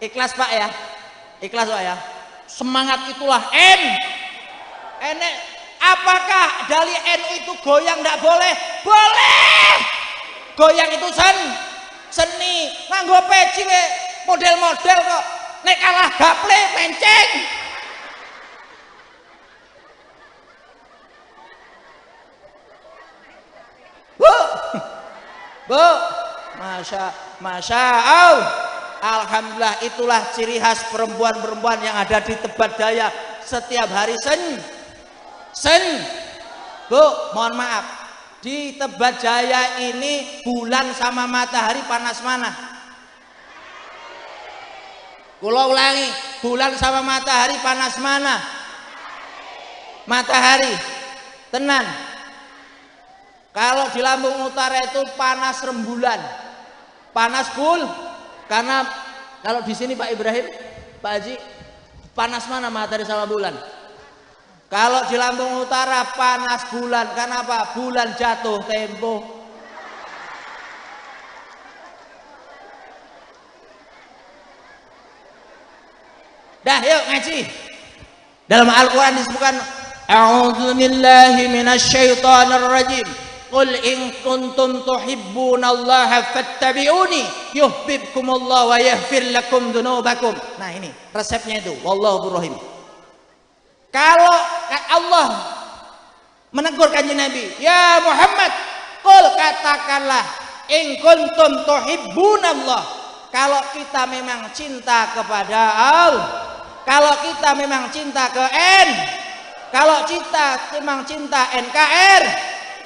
Ikhlas Pak ya. Ikhlas Pak ya. Semangat itulah N. Enek apakah dari NU itu goyang enggak boleh? Boleh. Goyang itu seni. Nganggo peci we model-model kok. Nek kalah gaple menceng. Bu, Masya Allah. Alhamdulillah itulah ciri khas perempuan-perempuan yang ada di Tebet Jaya setiap hari Bu, mohon maaf. Di Tebet Jaya ini bulan sama matahari panas mana? Kula ulangi, bulan sama matahari panas mana? Matahari. Tenan. Kalau di Lampung Utara itu panas rembulan, panas full. Karena kalau di sini Pak Ibrahim, Pak Haji, panas mana matahari sama bulan? Kalau di Lampung Utara panas bulan, karena apa? Bulan jatuh tempo. Dah, yuk ngaji. Dalam Al-Quran disebutkan, A'udzubillahi minasyaitonirrajim. Qul in kuntum tuhibbunallaha fattabi'uni yuhibbukumullah wa yaghfir lakum dzunubakum. Nah ini resepnya itu. Wallahu rahim. Kalau Allah menegur kanjeng Nabi, ya Muhammad, qul katakanlah in kuntum tuhibbunallah. Kalau kita memang cinta kepada Allah, kalau kita memang cinta ke N, kalau kita memang cinta NKR,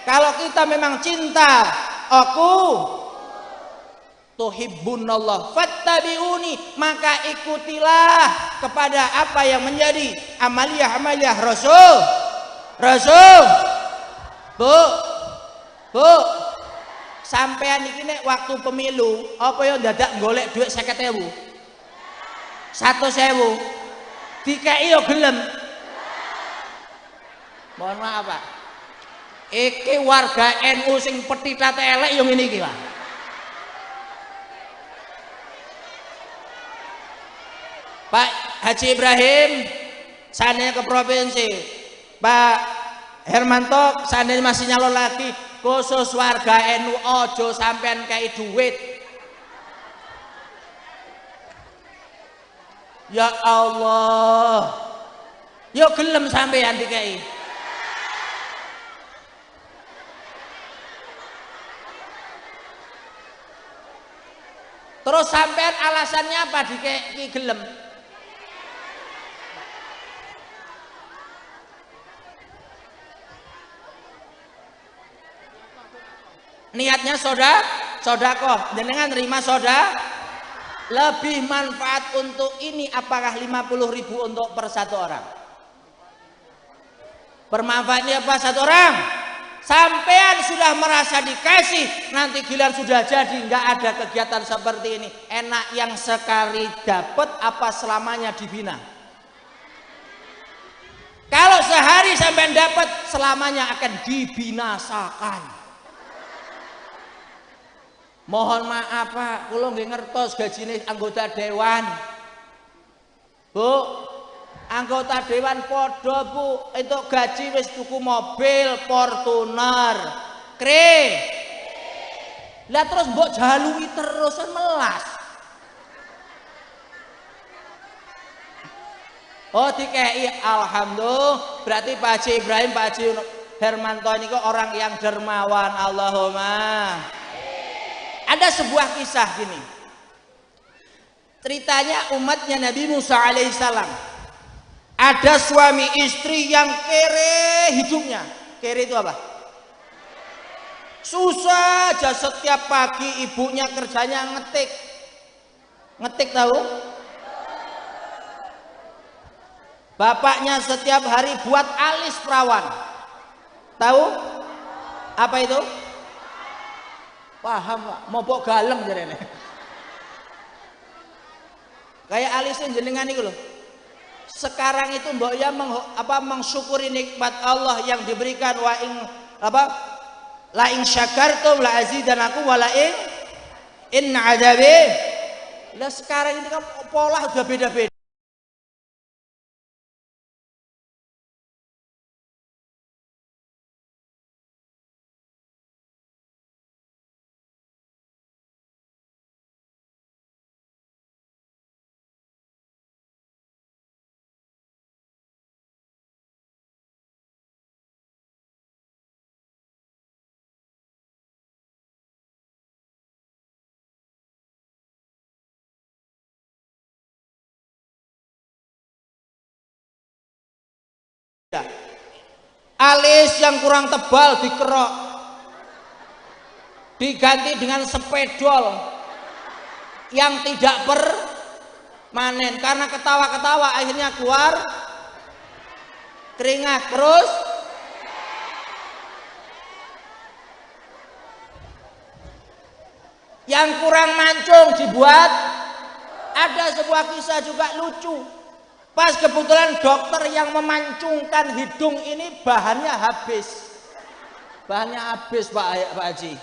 kalau kita memang cinta aku, tuhibbunallah fattabi'uni, maka ikutilah kepada apa yang menjadi amaliyah Rasul. Bu, sampean iki nek waktu pemilu apa ya dadak golek duit 50.000, 100.000, Dikei yo gelem. Mohon maaf Pak. Iki warga NU sing petitate elek yo ngene iki Pak. Pak Haji Ibrahim seandainya ke provinsi, Pak Hermanto seandainya masih nyalon lagi, khusus warga NU ojo sampean kei duit. Ya Allah, yo gelem sampean dikei. Terus sampean alasannya apa dikei gelem? Niatnya sodakoh, jenengan terima lebih manfaat untuk ini apakah 50.000 untuk per satu orang? Bermanfaatnya apa satu orang? Sampean sudah merasa dikasih, nanti giliran sudah jadi nggak ada kegiatan seperti ini. Enak yang sekali dapat apa selamanya dibina? Kalau sehari sampean dapat, selamanya akan dibinasakan. Mohon maaf Pak, kula nggih ngertos gajine anggota dewan. Bu, anggota dewan podo Bu, entuk gaji wis tuku mobil Fortuner. Kre. Lah terus mbok jalui terusan melas. Oh dikei, alhamdulillah. Berarti Pak Haji Ibrahim, Pak Haji Hermanto ini kok orang yang dermawan. Allahumma. Ada sebuah kisah gini. Ceritanya umatnya Nabi Musa alaihissalam. Ada suami istri yang kere hidupnya. Kere itu apa? Susah aja setiap pagi ibunya kerjanya ngetik. Ngetik tahu? Bapaknya setiap hari buat alis perawan. Tahu? Apa itu? Paham Pak, mopok galeng jarene. Kayak alisnya jenengan itu loh. Sekarang itu mbok ya mensyukuri nikmat Allah yang diberikan wa ing la ing syakartum la azidanakum wa la in adabi. Lah sekarang ini kan pola udah beda-beda. Alis yang kurang tebal dikerok, diganti dengan spedol yang tidak permanen karena ketawa-ketawa akhirnya keluar keringat. Terus yang kurang mancung dibuat. Ada sebuah kisah juga lucu. Pas kebetulan dokter yang memancungkan hidung ini bahannya habis. Bahannya habis Pak Haji.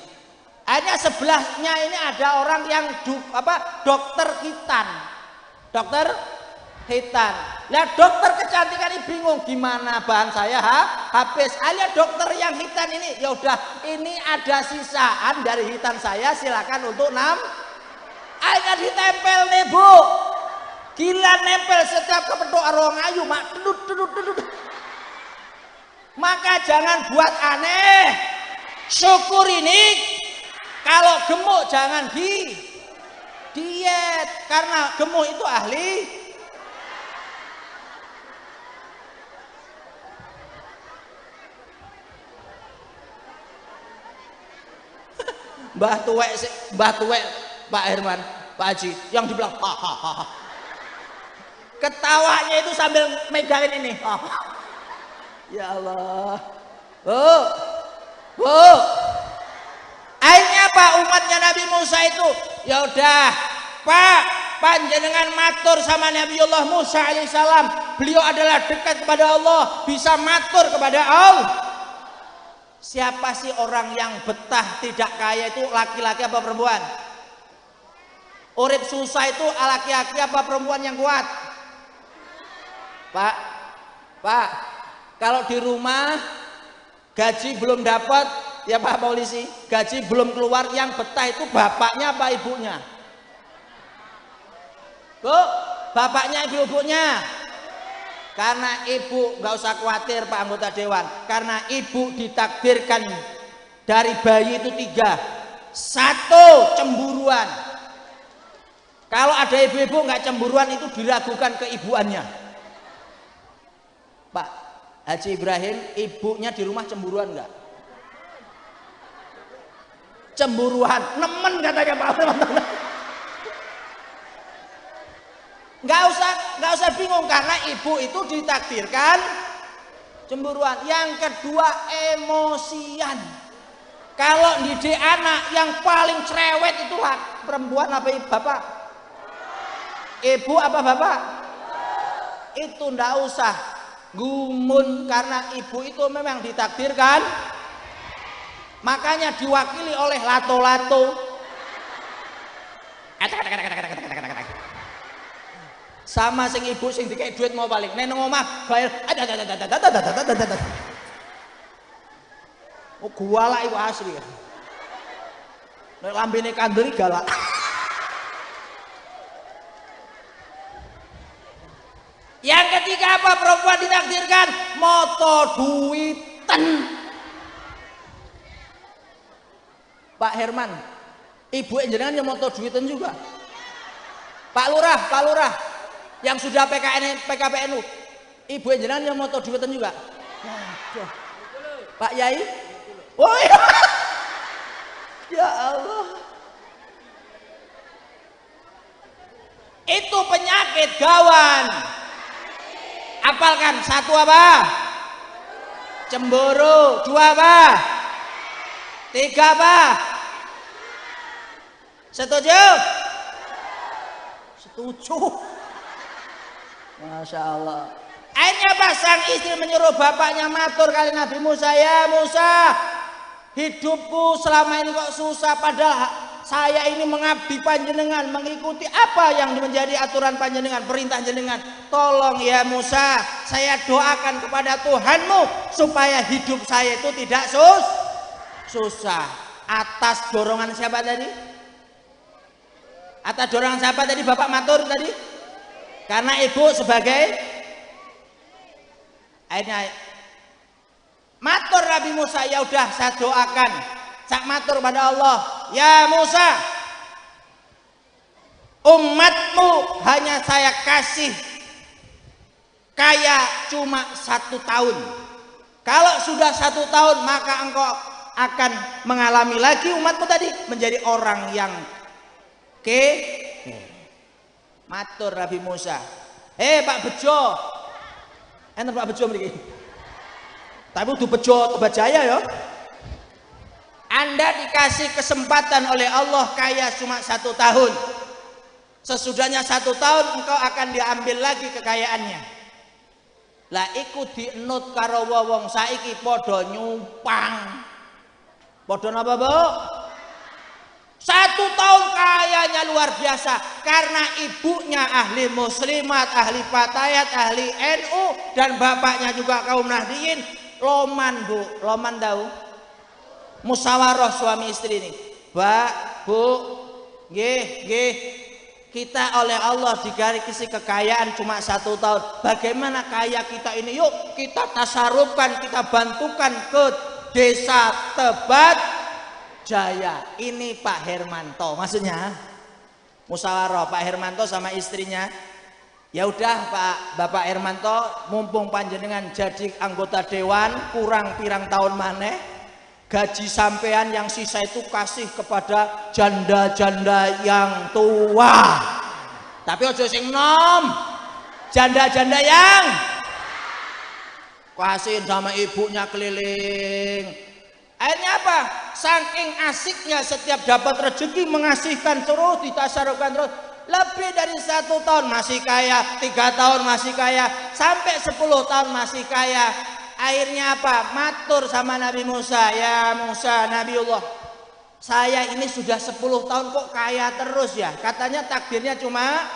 Hanya sebelahnya ini ada orang yang dokter hitan. Dokter hitan. Nah dokter kecantikan ini bingung gimana bahan saya habis. Alias dokter yang hitan ini ya udah ini ada sisaan dari hitan saya silakan untuk akhirnya ditempel nih Bu. Gila nempel setiap kepethuk arwah ayu mak dedut. Maka jangan buat aneh. Syukur ini kalau gemuk jangan diet karena gemuk itu ahli. Mbah tuwek Pak Herman, Pak Haji yang dibilang hahaha. Ketawanya itu sambil megangin ini. Ya Allah. Bu. Akhirnya Pak umatnya Nabi Musa itu, ya udah, Pak, panjenengan matur sama Nabiullah Musa alaihissalam, beliau adalah dekat kepada Allah, bisa matur kepada Allah. Siapa sih orang yang betah tidak kaya itu, laki-laki apa perempuan? Urip susah itu laki-laki apa perempuan yang kuat? Pak, kalau di rumah gaji belum dapat, ya Pak Polisi, gaji belum keluar, yang betah itu bapaknya apa ibunya? Bu, bapaknya ibunya. Karena ibu nggak usah khawatir Pak anggota dewan, karena ibu ditakdirkan dari bayi itu 3. 1, cemburuan. Kalau ada ibu-ibu nggak cemburuan itu diragukan keibuannya. Pak Haji Ibrahim, ibunya di rumah cemburuan nggak? Cemburuan, nemen katanya Pak. Nggak usah bingung, karena ibu itu ditakdirkan cemburuan. Yang kedua, emosian. Kalau didik anak yang paling cerewet itu perempuan apa bapak? Ibu apa bapak? Itu ndak usah gumun, karena ibu itu memang ditakdirkan. Makanya diwakili oleh lato-lato. Sama sing ibu sing dikei duit mau balik neng omah bayar oh guala iku asli ya nek lambene kandel galak. Yang ketiga apa perempuan ditakdirkan? Moto duiten. Pak Herman, ibu jenengan yang moto duiten juga. Pak Lurah yang sudah PKPNU, ibu jenengan yang moto duiten juga. Pak Yai, oh iya. Ya Allah, itu penyakit gawan. Apalkan 1 apa? Cemburu. 2 apa? 3 apa? Setuju? Setuju. Masya Allah. Akhirnya apa? Sang istri menyuruh bapaknya matur kali Nabi Musa, ya Musa, hidupku selama ini kok susah, padahal saya ini mengabdi panjenengan, mengikuti apa yang menjadi aturan panjenengan, perintah jenengan. Tolong ya Musa, saya doakan kepada Tuhanmu supaya hidup saya itu tidak susah. Atas dorongan siapa tadi? Atas dorongan siapa tadi Bapak matur tadi? Karena ibu sebagai, akhirnya matur Nabi Musa, ya udah saya doakan, sak matur pada Allah, ya Musa, umatmu hanya saya kasih kaya cuma 1 tahun. Kalau sudah 1 tahun maka engkau akan mengalami lagi umatmu tadi menjadi orang yang matur Nabi Musa, Pak Bejo, enten Pak Bejo mriki. Tapi udah Bejo Tebajaya ya. Anda dikasih kesempatan oleh Allah kaya cuma 1 tahun. Sesudahnya 1 tahun engkau akan diambil lagi kekayaannya. Lah iku dienut karo wong saiki padha nyumpang. Padha napa, Bu? 1 tahun kayanya luar biasa karena ibunya ahli muslimat, ahli fatayat, ahli NU, dan bapaknya juga kaum Nahdliyin. Loman, Bu, loman tahu? Musyawarah suami istri ini. Mbak, Bu, nggih, kita oleh Allah dikasih kekayaan cuma 1 tahun. Bagaimana kaya kita ini? Yuk kita tasarufkan, kita bantukan ke desa Tebat Jaya. Ini Pak Hermanto, maksudnya musyawarah Pak Hermanto sama istrinya. Ya udah Bapak Hermanto, mumpung panjenengan jadi anggota dewan kurang pirang tahun maneh, gaji sampean yang sisa itu kasih kepada janda-janda yang tua. Tapi ojo sing nom, janda-janda yang kasih sama ibunya keliling. Akhirnya apa? Saking asiknya setiap dapat rezeki mengasihkan terus, ditasarufkan terus. lebih dari 1 tahun masih kaya, 3 tahun masih kaya, sampai 10 tahun masih kaya. Akhirnya apa? Matur sama Nabi Musa, ya Musa, Nabiullah, saya ini sudah 10 tahun kok kaya terus ya, katanya takdirnya cuma.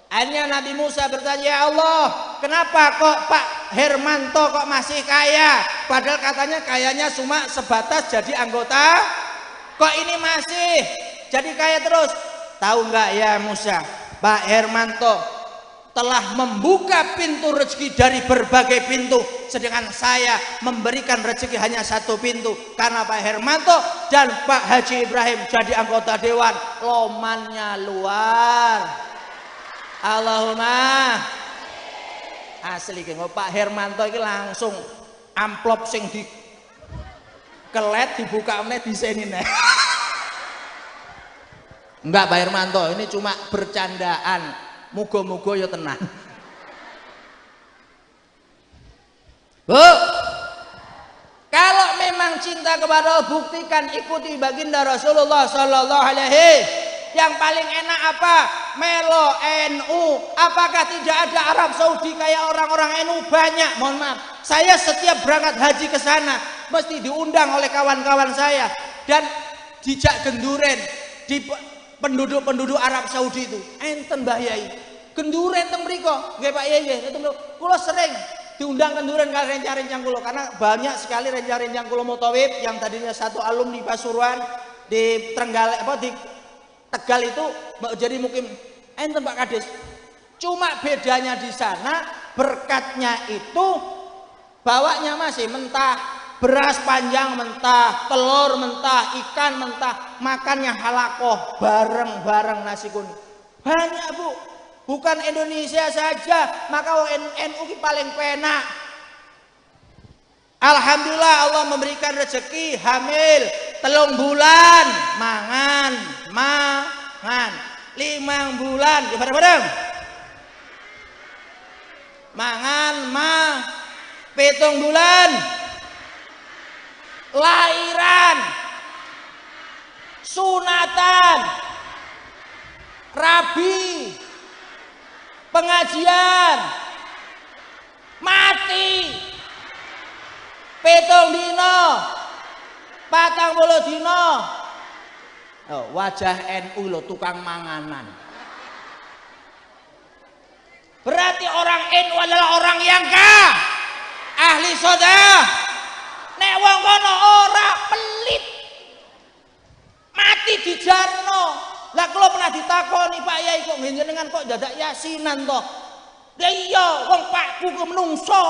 Akhirnya Nabi Musa bertanya, ya Allah, kenapa kok Pak Hermanto kok masih kaya, padahal katanya kayanya cuma sebatas jadi anggota, kok ini masih jadi kaya terus? Tahu nggak ya Musa, Pak Hermanto telah membuka pintu rezeki dari berbagai pintu, sedangkan saya memberikan rezeki hanya 1 pintu, karena Pak Hermanto dan Pak Haji Ibrahim jadi anggota dewan. Lomannya luar. Allahumma asli ki Pak Hermanto ini langsung amplop sing di kelet dibuka meneh disenine. Enggak Pak Hermanto, ini cuma bercandaan. Muga-muga ya tenang. Bu, kalau memang cinta kepada Allah, buktikan, ikuti baginda Rasulullah Sallallahu Alaihi. Yang paling enak apa? Melo NU. Apakah tidak ada Arab Saudi kayak orang-orang NU? Banyak. Mohon maaf, saya setiap berangkat haji ke sana mesti diundang oleh kawan-kawan saya dan dijak genduren di penduduk-penduduk Arab Saudi itu. Enten Mbah Yai genduren teng mriko nggih Pak Yai nggih, kula sering diundang genduren kali rencang-rencang kula, karena banyak sekali rencang-rencang kula mutawib yang tadinya satu alumni Pasuruan di Trenggalek apa di Tegal itu jadi mukim. Enten Pak Kades, cuma bedanya di sana berkatnya itu bawanya masih mentah, beras panjang mentah, telur mentah, ikan mentah, makannya halakoh bareng-bareng nasi kuning. Banyak Bu, bukan Indonesia saja, maka NU paling penak. Alhamdulillah Allah memberikan rezeki hamil 3 bulan mangan 5 bulan bareng-bareng mangan 7 bulan lahiran, sunatan, rabi, pengajian, mati, 7 dino, 40 dino. Oh, wajah NU lo tukang manganan. Berarti orang NU adalah orang yang kah? Ahli sedekah. Nek wong kono ora pelit, mati dijarno. Lah kula pernah ditakoni Pak Yai, kok njenengan kok dadak yasinan to? Lah iya, wong pakku ku menungso.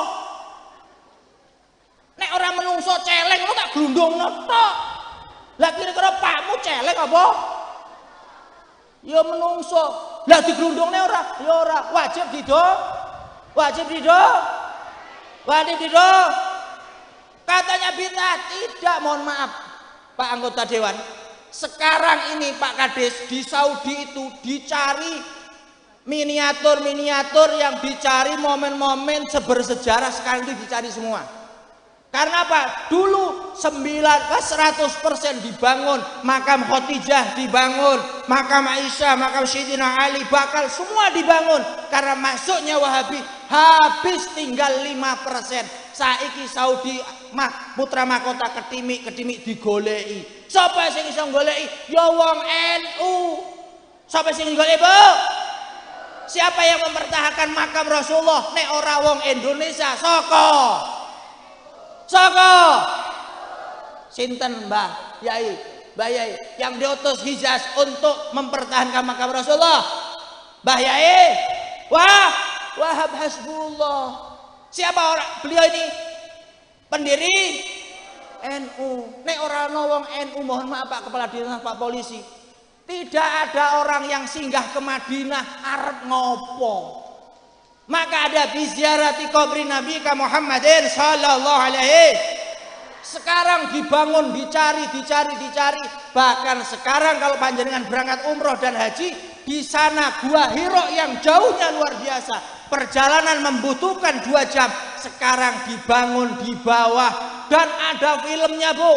Nek ora menungso celeng lo tak glundungno tok. Lah kira-kira pakmu celeng apa? Ya menungso. Lah diglundungne ora? Ya ora. Wajib dido. Wajib dido. Wajib dido. Katanya bid'ah. Tidak, mohon maaf Pak anggota dewan. Sekarang ini Pak Kades, di Saudi itu dicari miniatur-miniatur yang dicari momen-momen bersejarah, sekarang itu dicari semua. Karena apa? Dulu 100% dibangun, makam Khadijah dibangun, makam Aisyah, makam Sayyidina Ali, bakal semua dibangun. Karena masuknya Wahabi, habis tinggal 5%. Saiki Saudi putra mahkota ketimik digoleki. Sapa sing iso goleki? Ya wong NU. Sapa sing goleki, Bu? Siapa yang mempertahankan makam Rasulullah nek ora wong Indonesia? Saka? Sinten Mbah Yai, Mbah Yai yang diutus Hijaz untuk mempertahankan makam Rasulullah? Mbah Yai? Wahab Hasbullah. Siapa orang beliau ini? Pendiri NU. Nek ora ana wong NU, mohon maaf Pak Kepala Dinas, Pak Polisi, tidak ada orang yang singgah ke Madinah arep ngopo. Maka ada biziarati kubri Nabi Muhammadin sallallahu alaihi. Sekarang dibangun, dicari. Bahkan sekarang kalau panjenengan berangkat umroh dan haji, di sana Gua Hiro yang jauhnya luar biasa, perjalanan membutuhkan 2 jam, sekarang dibangun di bawah dan ada filmnya Bu.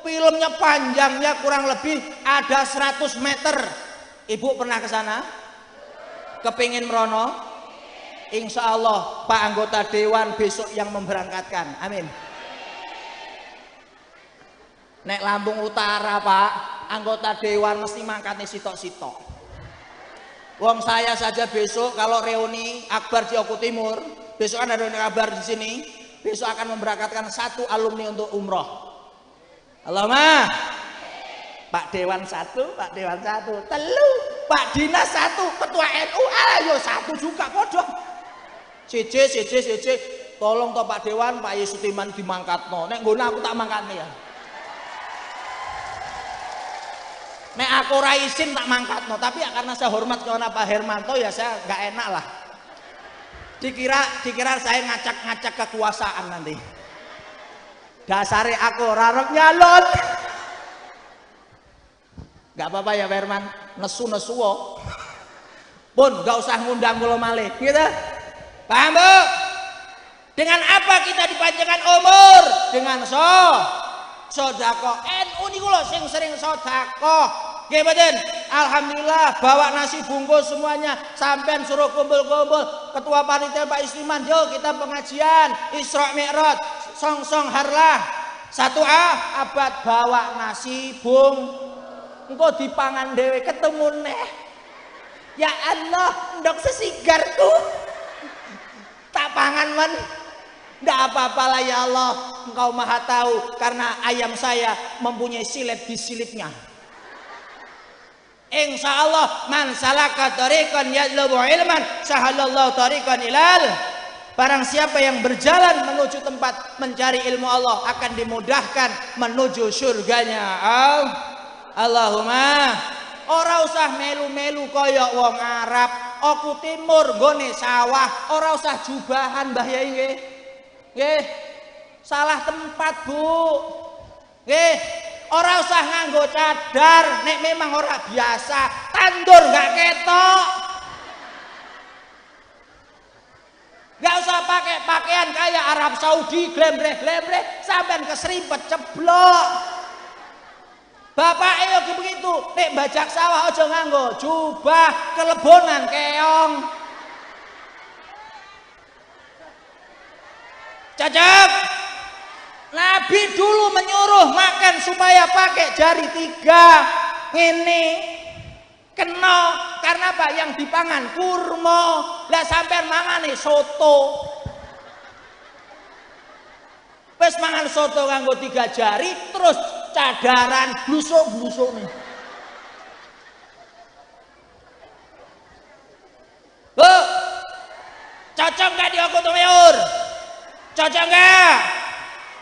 Filmnya panjangnya kurang lebih ada 100 meter. Ibu pernah ke sana? Kepingin merono? Insya Allah Pak anggota Dewan besok yang memberangkatkan. Amin. Nek Lampung Utara Pak, anggota Dewan mesti mangkatnya sitok-sitok. Wong saya saja besok kalau reuni akbar di Oku Timur, besok kan ada reuni akbar di sini, besok akan memberangkatkan 1 alumni untuk umroh. Allahumma. Pak Dewan 1, Pak Dewan 1, telu, Pak Dinas 1, Ketua NU, ayo 1 juga bodoh. CC, tolong toh Pak Dewan, Pak Yusutiman dimangkatno. Nek nggono aku tak mangkatne ya. Nek aku ora izin tak mangkatno, tapi ya karena saya hormat kepada Pak Hermanto ya saya nggak enak lah. Dikira saya ngacak-ngacak kekuasaan nanti. Dasare aku ora arep nyalon. Gak apa-apa ya Pak Herman, nesu-nesu pun gak usah ngundang kula malih gitu. Paham Bu? Dengan apa kita dipanjangkan umur? Dengan sodako. NU niku lho sing sering sodako. Nggih mboten? Alhamdulillah bawa nasi bungkus semuanya, sampean suruh kumpul-kumpul. Ketua panitia Pak Isliman, yo kita pengajian Isra Mi'raj, song-song harlah 1A abad bawa nasi engkau dipangan dewe ketemu neh. Ya Allah, ndok sesigarku tak pangan men. Ndak apa-apalah ya Allah, engkau maha tahu, karena ayam saya mempunyai silet di silitnya. Insya Allah man salaka tariqan yatlubu ilman sahalallahu tariqan ilal. Barang siapa yang berjalan menuju tempat mencari ilmu Allah akan dimudahkan menuju surganya. Allahumma. Ora usah melu-melu koyok wong Arab. Oku Timur gone sawah, ora usah jubahan Mbah Yai nggih. Nggih. Salah tempat Bu. Nggih. Ora usah nganggo cadar nek memang ora biasa. Tandur gak ketok. Gak usah pakai pakaian kayak Arab Saudi glembreh-glembreh sampean keserimpet ceblok. Bapak ayo begitu, nek bajak sawah aja nganggo jubah kelebonan keong. Cocok. Nabi dulu menyuruh makan supaya pakai jari 3. Ngene. Kena karena apa? Yang dipangan kurma. Lah sampean mangane soto. Wis mangan soto nganggo 3 jari terus cadaran blusuk-blusuk nih. Bu, cocok nggak di Oku Timur? Cocok nggak?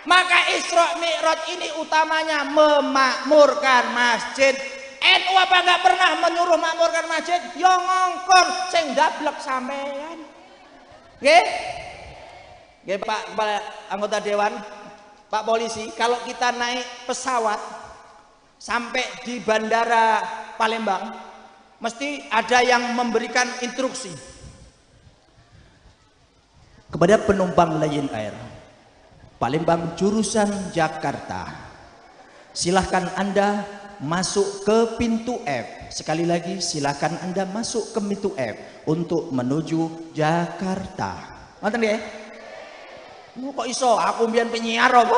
Maka Isra Mi'raj ini utamanya memakmurkan masjid. NU apa nggak pernah menyuruh makmurkan masjid? Yo ngongkon sing dablek sampean. Nggih? Nggih Pak Kepala Anggota Dewan, Pak Polisi, kalau kita naik pesawat sampai di Bandara Palembang, mesti ada yang memberikan instruksi kepada penumpang Lion Air Palembang jurusan Jakarta. Silahkan Anda masuk ke pintu F. Sekali lagi, silahkan Anda masuk ke pintu F untuk menuju Jakarta. Ngoten nggih? Kok iso aku mbiyen penyiar apa?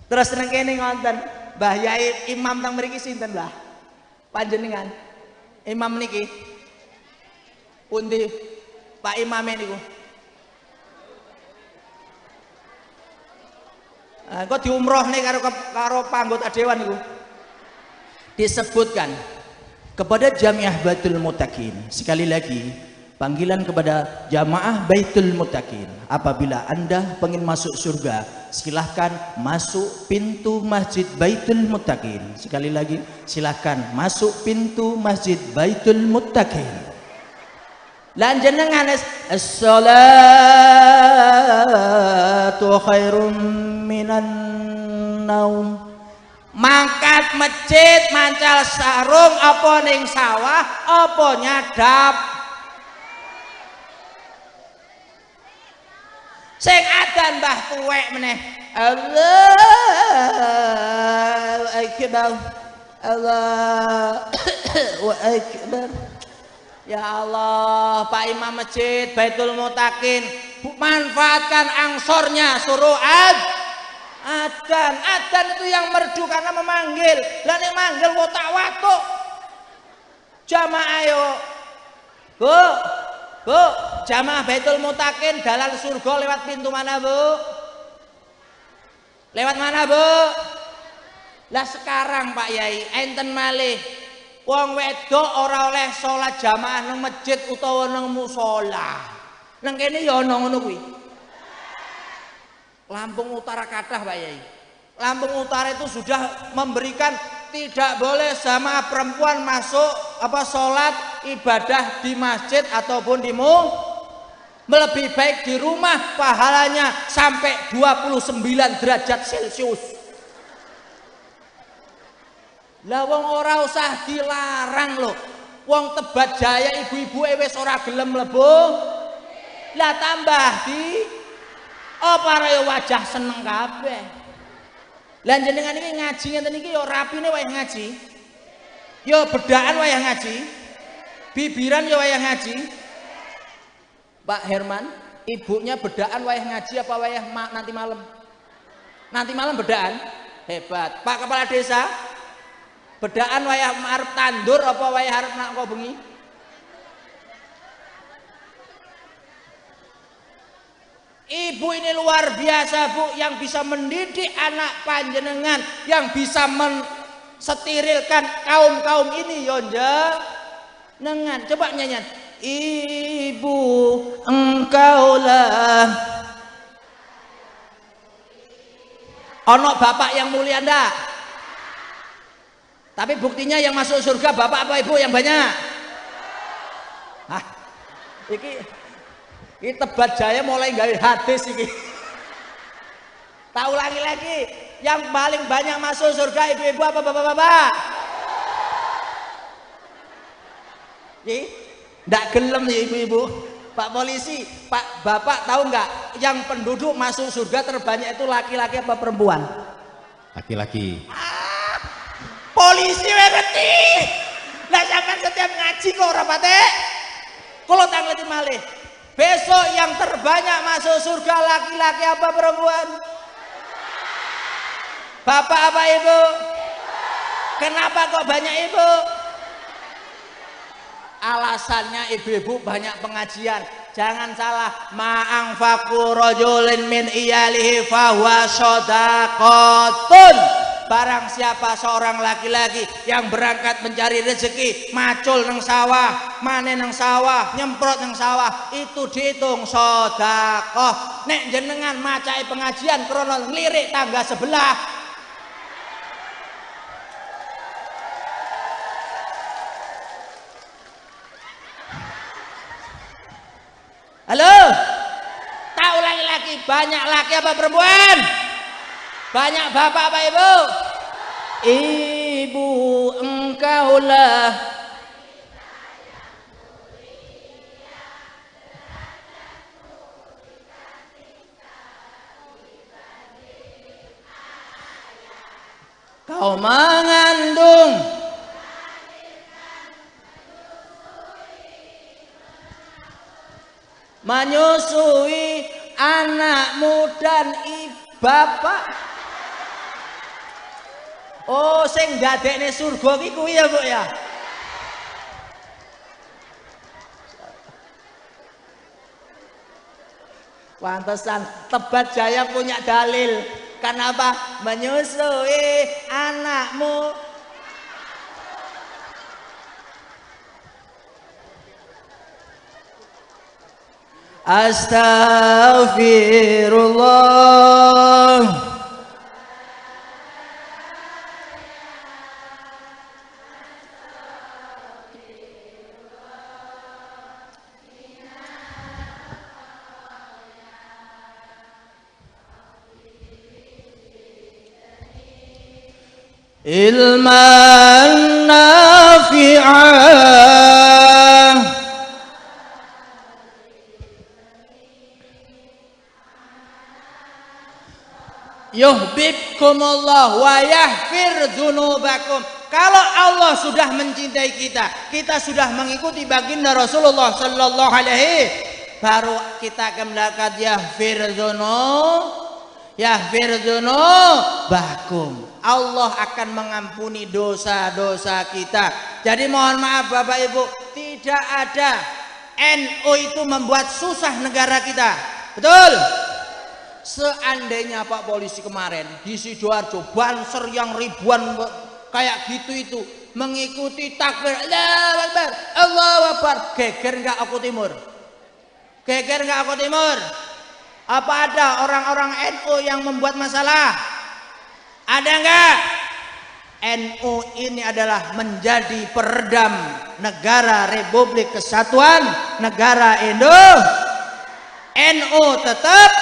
Terus nang kene ngonten, Mbah Yai imam teng mriki sinten, Mbah? Panjenengan. Imam niki. Pundi Pak Imam niku? Kok diumrohne karo anggota dewan niku. Disebutkan kepada Jamiah Baitul Muttaqin. Sekali lagi, panggilan kepada jamaah Baitul Muttaqin. Apabila Anda pengen masuk surga, silahkan masuk pintu Masjid Baitul Muttaqin. Sekali lagi, silahkan masuk pintu Masjid Baitul Muttaqin. Lan jenengan as-salatu khairum minan naum. Mangkat masjid mancal sarung apa ning sawah apa nyadap. Sing adan mbah tuwek meneh. Allahu akbar. Allahu Akbar. Ya Allah, Pak Imam Masjid Baitul Mutakin, manfaatkan angsornya, suruh adzan itu yang merdu karena memanggil. Lah nek manggil wotak watuk. Jamaah ayo. Bu, jamaah Baitul Mutakin dalan surga lewat pintu mana, Bu? Lewat mana, Bu? Lah sekarang Pak Yai, enten malih wong wedok ora oleh salat jamaah nang masjid utawa nang musala. Nang kene ya ana ngono kuwi. Lampung Utara kathah Pak Yai. Lampung Utara itu sudah memberikan tidak boleh sama perempuan masuk salat ibadah di masjid ataupun di lebih baik di rumah, pahalanya sampai 29 derajat Celcius. Lah wong ora usah dilarang loh. Wong Tebat Jaya ibu-ibu wis ora gelem mlebu. Lah tambah di apa ya wajah seneng kabeh. Lah jenengan iki ngaji ngeten iki ya rapine wayah ngaji. Ya bedaan wayah ngaji. Bibiran ya wayah ngaji. Pak Herman, ibunya bedaan wayah ngaji apa wayah nanti malam? Nanti malam bedaan? Hebat. Pak Kepala Desa, bedaan wayah arep tandur apa wayah arep nak kok bengi? Ibu ini luar biasa Bu, yang bisa mendidik anak panjenengan, yang bisa mensterilkan kaum ini yonja nengan. Coba nyanyian. Ibu engkaulah. Ono bapak yang mulia ndak? Tapi buktinya yang masuk surga bapak apa ibu yang banyak? Ini Tebat Jaya mulai gawe hadis iki. Tak ulangi lagi, yang paling banyak masuk surga ibu-ibu apa bapak-bapak? Ndak gelem ya ibu-ibu. Pak polisi, Pak Bapak tahu nggak yang penduduk masuk surga terbanyak itu laki-laki apa perempuan? Laki-laki. Polisi ngerti. Lah sampean setiap ngaji kok ora pate. Kalau tangleti malih. Besok yang terbanyak masuk surga laki-laki apa perempuan? Bapak apa ibu? Kenapa kok banyak ibu? Alasannya ibu-ibu banyak pengajian. Jangan salah, ma'angfaku rajulin min iyalihi fahuwa shadaqatun. Barang siapa seorang laki-laki yang berangkat mencari rezeki, macul nang sawah, manen nang sawah, nyemprot nang sawah, itu dihitung sedekah. Nek jenengan macai pengajian krono ngelirik tangga sebelah, halo, tak ulangi lagi, banyak laki apa perempuan? Banyak bapak apa ibu? Ibu engkaulah. Kau mengandung menyusui anakmu dan bapak. Oh, sing dadekne surga ki kuwi ya, Bu ya. Pantesan Tebat Jaya punya dalil. Kenapa? Menyusui anakmu. Astaghfirullah. Ilman nafi'an yuhibbukumullah wa yaghfir dzunubakum. Kalau Allah sudah mencintai kita, kita sudah mengikuti baginda Rasulullah sallallahu alaihi, baru kita akan mendapat yaghfir dzunubakum. Allah akan mengampuni dosa-dosa kita. Jadi mohon maaf Bapak Ibu, tidak ada NU itu membuat susah negara kita. Betul? Seandainya Pak Polisi kemarin di Sidoarjo banser yang ribuan kayak gitu itu mengikuti takbir Allahu Akbar, Allahu Akbar, geger nggak aku timur? Geger nggak aku timur? Apa ada orang-orang NU yang membuat masalah? Ada nggak? NU ini adalah menjadi peredam negara Republik Kesatuan Negara Indonesia. NU tetap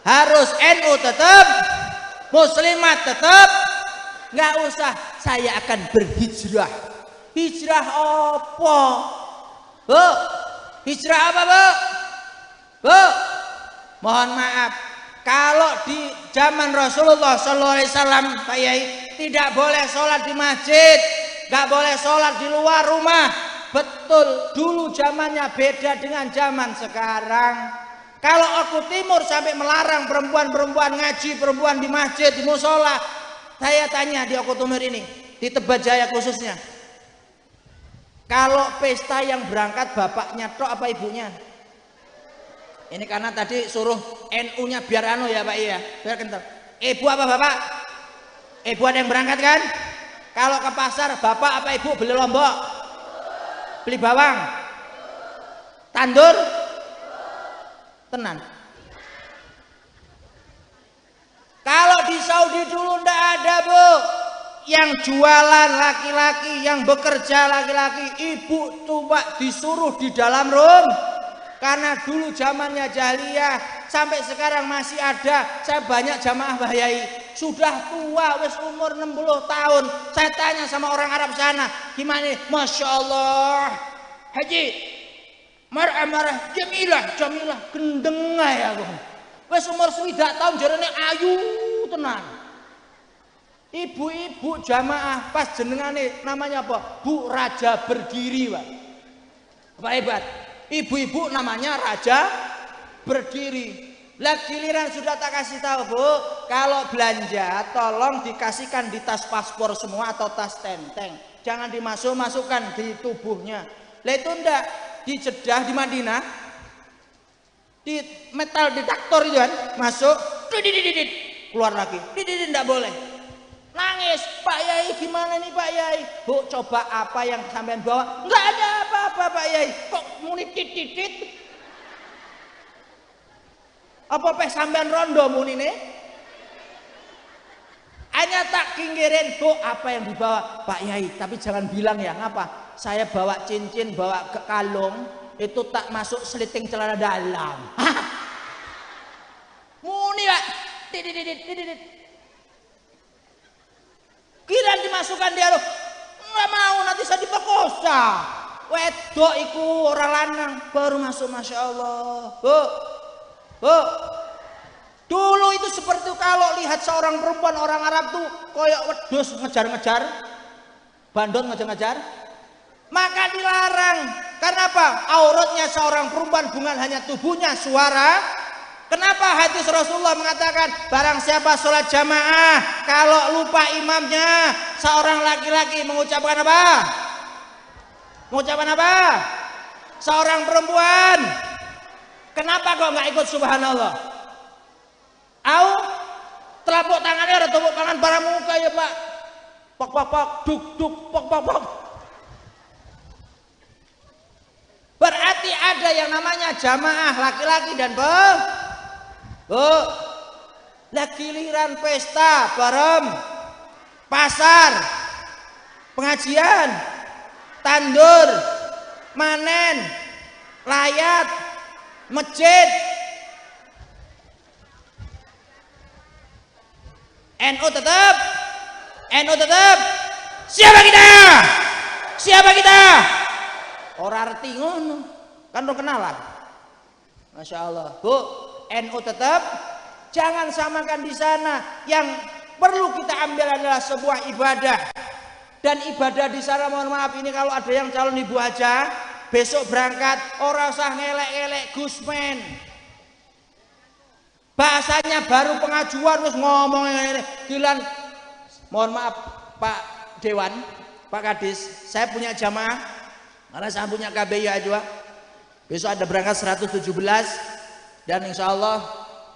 harus, NU tetap, muslimat tetap. Nggak usah saya akan berhijrah. Hijrah apa? Bu, hijrah apa bu? Bu, mohon maaf, kalau di zaman Rasulullah SAW, Pak Yai, tidak boleh sholat di masjid, nggak boleh sholat di luar rumah. Betul, dulu zamannya beda dengan zaman sekarang. Kalau aku timur sampai melarang perempuan-perempuan ngaji, perempuan di masjid, di musola, saya tanya di aku timur ini, di Tebet Jaya khususnya, kalau pesta yang berangkat bapaknya tok apa ibunya? Ini karena tadi suruh NU-nya biar anu ya Pak ya, biar kental. Ibu apa bapak? Ibu ada yang berangkat kan? Kalau ke pasar bapak apa ibu beli lombok? Beli bawang? Tandur? Tenan. Kalau di Saudi dulu ndak ada bu, yang jualan laki-laki, yang bekerja laki-laki, ibu coba disuruh di dalam room. Karena dulu zamannya jahiliyah, sampai sekarang masih ada. Saya banyak jamaah Mbah Yai sudah tua, wis umur 60 tahun. Saya tanya sama orang Arab sana, gimana? Masya Allah, Haji, marah-marah, jamilah, gendeng ya aku. Wis umur 60 tahun, jarane ayu tenang. Ibu-ibu jamaah pas jenengane namanya apa? Bu Raja Berdiri, Pak. Apa hebat? Ibu-ibu namanya Raja Berdiri. Lah giliran sudah tak kasih tahu Bu, kalau belanja tolong dikasihkan di tas paspor semua atau tas tenteng, jangan dimasukkan di tubuhnya. Lah itu ndak, di Jeddah, di Madinah, di metal detektor itu kan, masuk, keluar lagi, ndak boleh. Nangis, Pak Yai gimana nih Pak Yai? Bu coba apa yang sampean bawa? Nggak ada apa-apa Pak Yai. Kok muni titit? Apa peh sampean rondo muni nih? Hanya tak kinggirin, Bu apa yang dibawa Pak Yai? Tapi jangan bilang ya, ngapa? Saya bawa cincin, bawa ke kalung, itu tak masuk seliting celana dalam. Muni Pak, titit. Kira dimasukkan dia loh, nggak mau nanti saya diperkosa. Wedok iku orang lanang baru masuk, masya Allah. Bu, dulu itu seperti kalau lihat seorang perempuan orang Arab tuh koyok wedus ngejar-ngejar, bandot ngejar-ngejar, maka dilarang. Karena apa? Auratnya seorang perempuan bukan hanya tubuhnya, suara. Kenapa hadis Rasulullah mengatakan barang siapa sholat jamaah kalau lupa imamnya, seorang laki-laki mengucapkan apa? Mengucapkan apa? Seorang perempuan. Kenapa kok nggak ikut subhanallah? Au telapuk tangannya ada tepuk tangan para muka ya Pak. Pok duk pok. Berarti ada yang namanya jamaah laki-laki dan Bu, lah giliran pesta, bareng, pasar, pengajian, tandur, manen, layat, masjid, NU tetap, siapa kita? Orang arti ngono, kan lo kenalan, masya Allah, Bu. NU tetap, jangan samakan di sana. Yang perlu kita ambil adalah sebuah ibadah. Dan ibadah di sana mohon maaf ini kalau ada yang calon ibu aja besok berangkat ora usah ngelek-ngelek Gusmen. Bahasanya baru pengajuan terus ngomong ini gilan. Mohon maaf Pak Dewan, Pak Kadis, saya punya jamaah karena saya punya KBI juga. Besok ada berangkat 117 dan insya Allah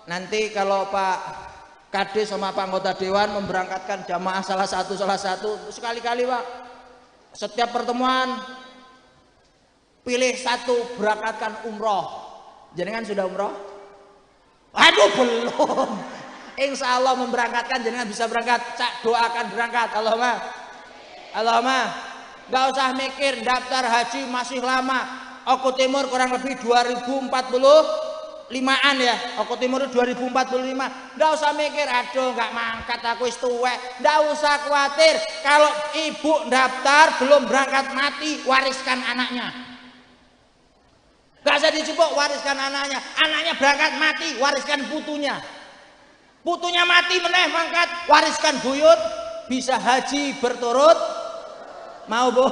nanti kalau Pak Kadis sama Pak anggota Dewan memberangkatkan jamaah salah satu sekali-kali Pak setiap pertemuan pilih satu berangkatkan umroh. Jenengan sudah umroh? Aduh belum. Insya Allah memberangkatkan jenengan bisa berangkat. Cak doakan berangkat. Allahumma. Gak usah mikir daftar haji masih lama. Oku Timur kurang lebih 2045an ya. Oku Timur 2045. Gak usah mikir aduh gak mangkat aku wis tuwek. Gak usah khawatir kalau ibu daftar belum berangkat mati wariskan anaknya. Gak usah dijupuk wariskan anaknya. Anaknya berangkat mati wariskan putunya. Putunya mati meneh mangkat wariskan buyut. Bisa haji berturut. Mau bu?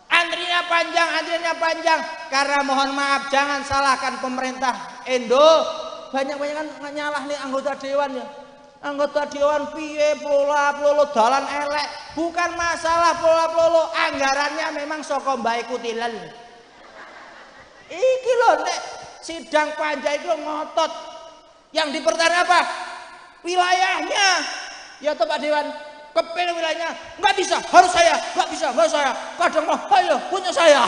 Antrinya panjang. Karena mohon maaf jangan salahkan pemerintah Indo. Banyak-banyak kan nyalah nih anggota dewan ya. Anggota dewan piye pola-plolo dalan elek. Bukan masalah pola-plolo, anggarannya memang saka Mbak Kutilal. Iki lho nek sidang panja itu ngotot. Yang dipertaruhkan apa? Wilayahnya. Ya toh Pak Dewan, kepengin wilayahnya. Enggak bisa, harus saya. Enggak bisa, harus saya. Kadang mah ayo punya saya.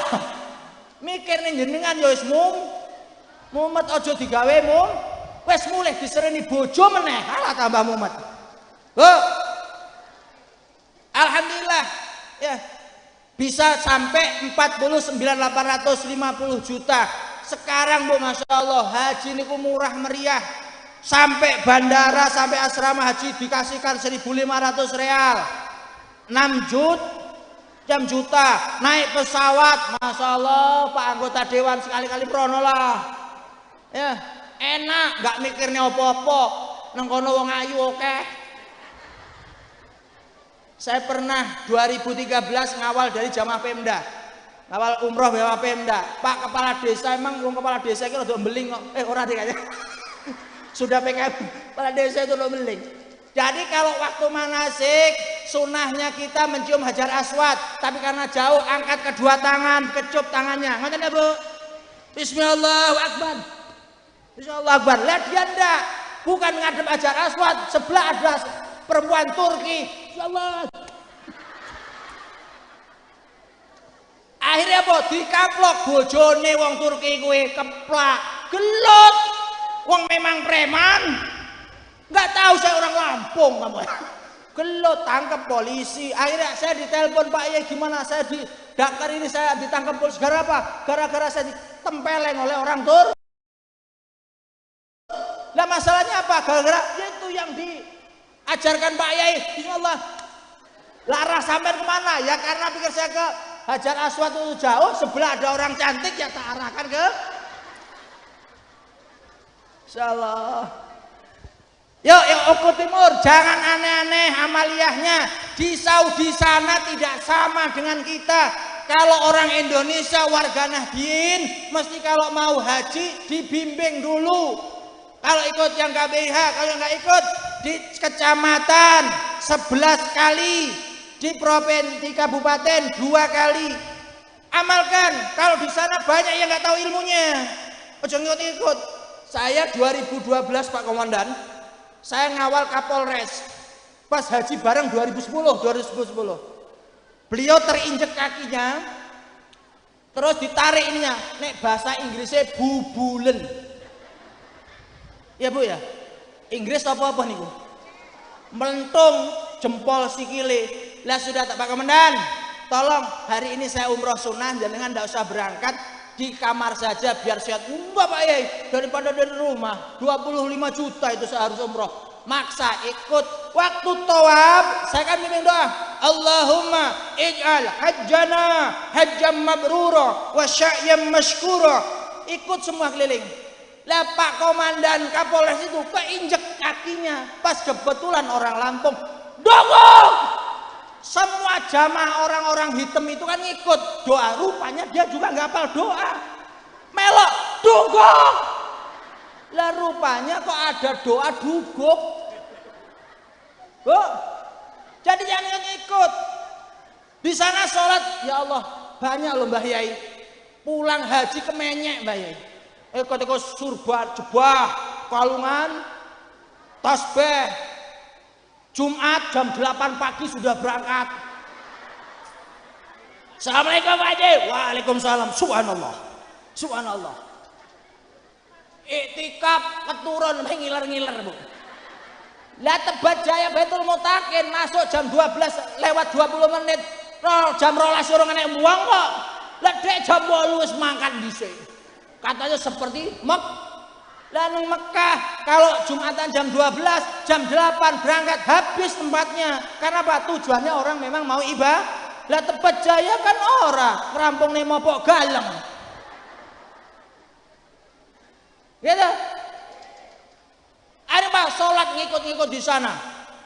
Mikir ning jenengan ya wis mumet aja digawe mum. Wes mulih disereni bojo meneh, alah tambah mumet. Bu. Alhamdulillah ya. Bisa sampai 49.850 juta. Sekarang Bu Masya Allah haji niku murah meriah. Sampai bandara, sampai asrama haji dikasihkan 1.500 real. 6 juta. Naik pesawat, Masya Allah Pak anggota dewan sekali-kali prono lah. Ya. Enak, gak mikirnya apa-apa. Nang kono wong ayu oke. Saya pernah 2013 ngawal dari jamaah Pemda. Ngawal umroh bawa Pemda. Pak kepala desa emang wong kepala desa iki rada mbeling kok. Ora deh kayaknya. Sudah PKM kepala desa itu rada mbeling. Jadi kalau waktu manasik sunahnya kita mencium Hajar Aswad, tapi karena jauh angkat kedua tangan, kecup tangannya. Ngoten ya, Bu? Bismillahirrahmanirrahim. Insyaallah Akbar. Lihat dia enggak, bukan ngadep Hajar Aswad, sebelah ada perempuan Turki. Insyaallah. Akhirnya apa? Dikaplok bojone wong Turki kuwi keplak, gelut. Wong memang preman. Enggak tahu saya orang Lampung kamu. Gelut, tangkap polisi. Akhirnya saya ditelepon, Pak ya gimana saya di Dakar ini saya ditangkap polisi. Gara apa? Gara-gara saya ditempeleng oleh orang Turki. Lah masalahnya apa? Gara-gara itu yang diajarkan Pak Yai. Insyaallah. Larah sampai kemana? Ya karena pikir saya ke Hajar Aswad itu jauh, sebelah ada orang cantik ya tak arahkan ke. Insyaallah. Yuk Oku Timur, jangan aneh-aneh amaliyahnya. Di Saudi sana tidak sama dengan kita. Kalau orang Indonesia warga Nahdien, mesti kalau mau haji dibimbing dulu. Kalau ikut yang KBIH, kalau nggak ikut di kecamatan 11 kali, di provinsi kabupaten 2 kali. Amalkan. Kalau di sana banyak yang nggak tahu ilmunya. Ojo ngikut-ikut. Saya 2012 Pak Komandan, saya ngawal Kapolres. Pas haji bareng 2010. Beliau terinjek kakinya, terus ditarik ininya. Nek bahasa Inggrisnya bubulen. Ya Bu ya, Inggris apa nih Bu? Melentung jempol sikile. Lah sudah tak Pak Komandan, tolong hari ini saya umroh sunnah, jangan tidak usah berangkat, di kamar saja biar sehat. Pak Yai, daripada dari rumah 25 juta itu saya harus umroh. Maksa ikut. Waktu tawaf saya kan mimpin doa, Allahumma ij'al hajjana hajjam mabrura wa sya'yam mashkura. Ikut semua keliling. Lah Pak Komandan Kapolres itu keinjek kakinya pas kebetulan orang Lampung. dongok. Semua jamaah orang-orang hitam itu kan ngikut doa, rupanya dia juga nggak hafal doa. Melok dongok. Lah rupanya kok ada doa duguk. Jadi jangan ikut. Di sana sholat, ya Allah, banyak loh Mbah Yai. Pulang haji kemenyek Mbah Yai. Ikut-ikut surba, jebah, kalungan, tasbih. Jumat jam 8 pagi sudah berangkat. Assalamualaikum Pak Haji. Waalaikumsalam. Subhanallah. Subhanallah. Iktikaf keturun ngiler-ngiler Bu. Lah Tebat Jaya Baitul Mutakin masuk jam 12 lewat 20 menit. Jam 12 suruh enek uang kok. Lah dek jam 8 wis mangkat dhisik. Katanya seperti Lah nang Mekah kalau Jumatan jam 12, jam 8 berangkat habis tempatnya. Karena apa? Tujuannya orang memang mau ibadah. Lah Tebat Jaya kan ora, rampung ning mopok galeng. Gitu. Ada Pak sholat ngikut-ngikut di sana.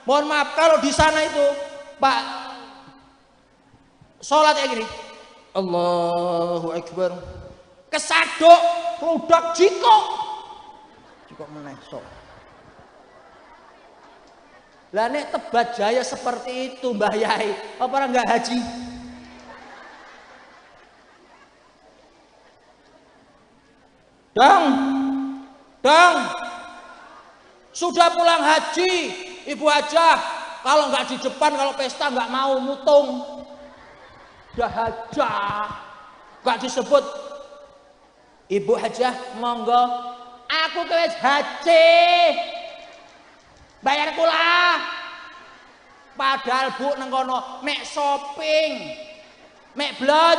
Mohon maaf kalau di sana itu Pak sholat kayak gini. Allahu Akbar. Kesaduk produk jikok. Jikok meneh sok. Lah nek Tebat Jaya seperti itu Mbah Yai, apa orang enggak haji? Dang. Sudah pulang haji, Ibu Hajah. Kalau nggak di depan, kalau pesta nggak mau mutung. Udah Hajah, nggak disebut. Ibu Hajah, monggo. Aku wis haji. Bayar kula. Padahal Bu nang kono mek shopping, mek blon.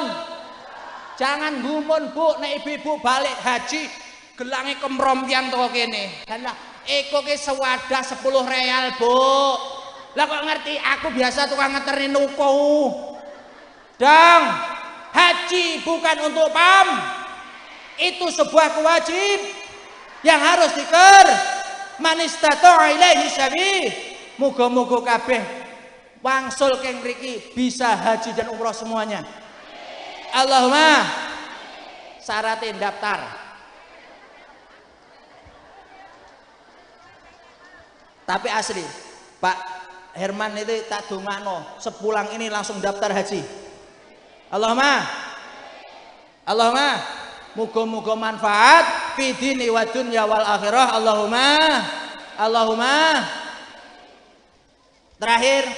Jangan gumun Bu, nek ibu-ibu balik haji, gelange kemrompiang toko kene. Lah eko ke sewadah 10 real Bu. Lah kok ngerti aku biasa tukang ngeterni nuku. Dang, haji bukan untuk pam. Itu sebuah kewajib yang harus diker. Man istata'a ilaihi sabil. Muga-muga kabeh wangsul keng mriki bisa haji dan umroh semuanya. Allahumma syaratin daftar. Tapi asli Pak Herman itu tak dongakno sepulang ini langsung daftar haji. Allahumma muga-muga manfaat fi dini wa dunya wal akhirah. Allahumma terakhir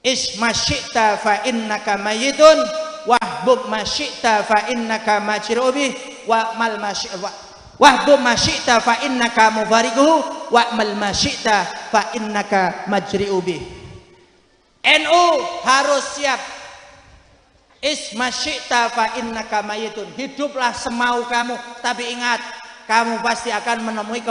ismasyita fa innaka mayyitun wahbub masyita fa innaka majrubi wa mal masyita wahbub masyita fa innaka mufarikuhu wa'mal masyita fa innaka majri'u bih. NU harus siap. Ismasyita fa innaka mayitun. Hiduplah semau kamu, tapi ingat kamu pasti akan menemui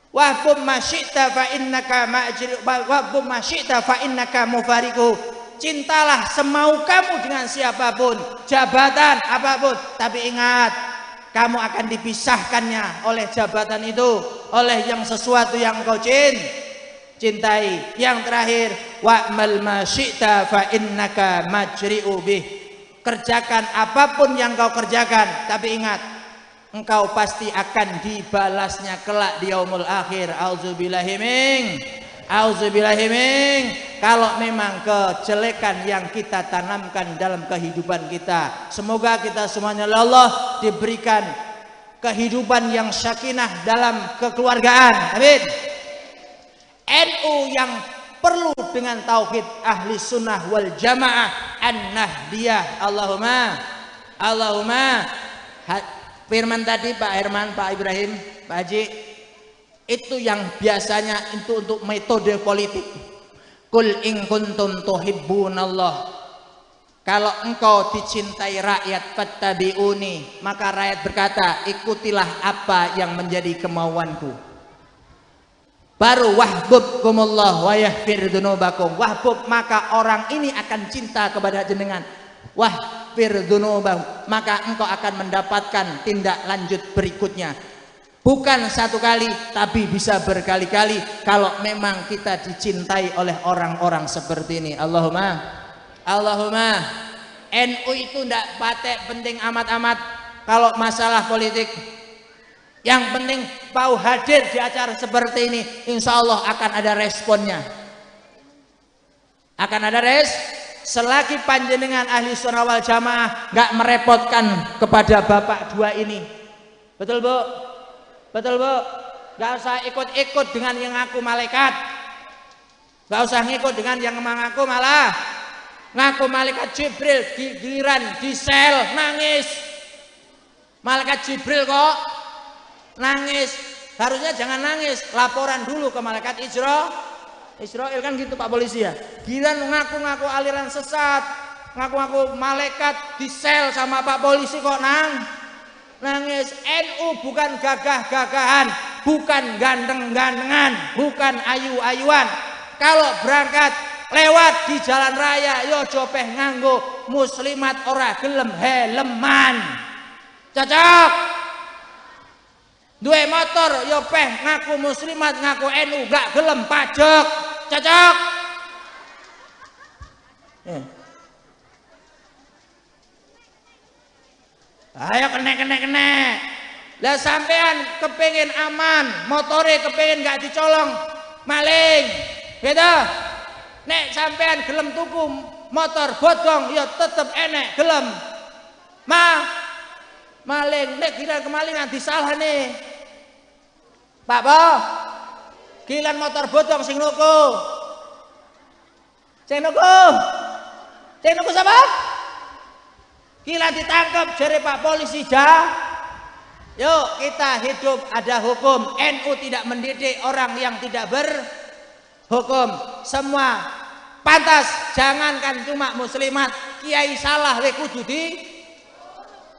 wahbub masyita fa innaka majri'u wahbub masyita fa innaka mufarikuhu. Cintalah semau kamu dengan siapapun, jabatan apapun, tapi ingat kamu akan dipisahkannya oleh jabatan itu, oleh yang sesuatu yang kau cintai. Yang terakhir, wa'mal ma syi'ta fa innaka majri'u bih. Kerjakan apapun yang kau kerjakan, tapi ingat engkau pasti akan dibalasnya kelak di yaumul akhir. Auzubillahi. Kalau memang kejelekan yang kita tanamkan dalam kehidupan kita, semoga kita semuanya Allah diberikan kehidupan yang sakinah dalam kekeluargaan. Amin. NU yang perlu dengan tauhid ahli sunnah wal jamaah an-nahdiyah. Allahumma firman tadi Pak Herman, Pak Ibrahim, Pak Haji, itu yang biasanya itu untuk metode politik. Kul in kuntum tuhibbunallah. Kalau engkau dicintai rakyat, fattabi'uni, maka rakyat berkata, ikutilah apa yang menjadi kemauanku. Baru wahbubkumullah wa yaghfir dzunubakum. Wahbub, maka orang ini akan cinta kepada jenengan. Wahfir dzunubahum, maka engkau akan mendapatkan tindak lanjut berikutnya. Bukan satu kali, tapi bisa berkali-kali kalau memang kita dicintai oleh orang-orang seperti ini. Allahumma. NU itu ndak patek penting amat-amat kalau masalah politik. Yang penting mau hadir di acara seperti ini, insya Allah akan ada responnya. Akan ada selagi panjenengan ahli sunnah wal jamaah nggak merepotkan kepada bapak dua ini. Betul Bu? Betul Bu? Nggak usah ikut-ikut dengan yang ngaku malaikat. Nggak usah ngikut dengan yang mengaku malah ngaku malaikat Jibril, giliran di sel nangis. Malaikat Jibril kok nangis. Harusnya jangan nangis, laporan dulu ke malaikat Israel kan gitu Pak polisi ya. Giliran ngaku-ngaku aliran sesat, ngaku-ngaku malaikat di sel sama Pak polisi kok nangis. NU bukan gagah-gagahan, bukan ganteng-gantengan, bukan ayu-ayuan. Kalau berangkat lewat di jalan raya yo jopeh nganggo muslimat ora gelem helman. Cocok. Duwe motor yo peh ngaku muslimat ngaku NU gak gelem pajak. Cocok. Ayo kene. Lah sampean kepengin aman, motore kepengin gak dicolong maling. Gitu. Nek sampean gelem tuku motor bodong ya tetep enek gelem. Maling nek kira kemalingan disalahne. Pak Po. Gilan motor bodong sing nuku. Sing nuku sapa? Gila ditangkap jare Pak polisi Yuk kita hidup ada hukum. NU tidak mendidik orang yang tidak berhukum. Semua pantas, jangankan cuma muslimat, kiai salah we kudu di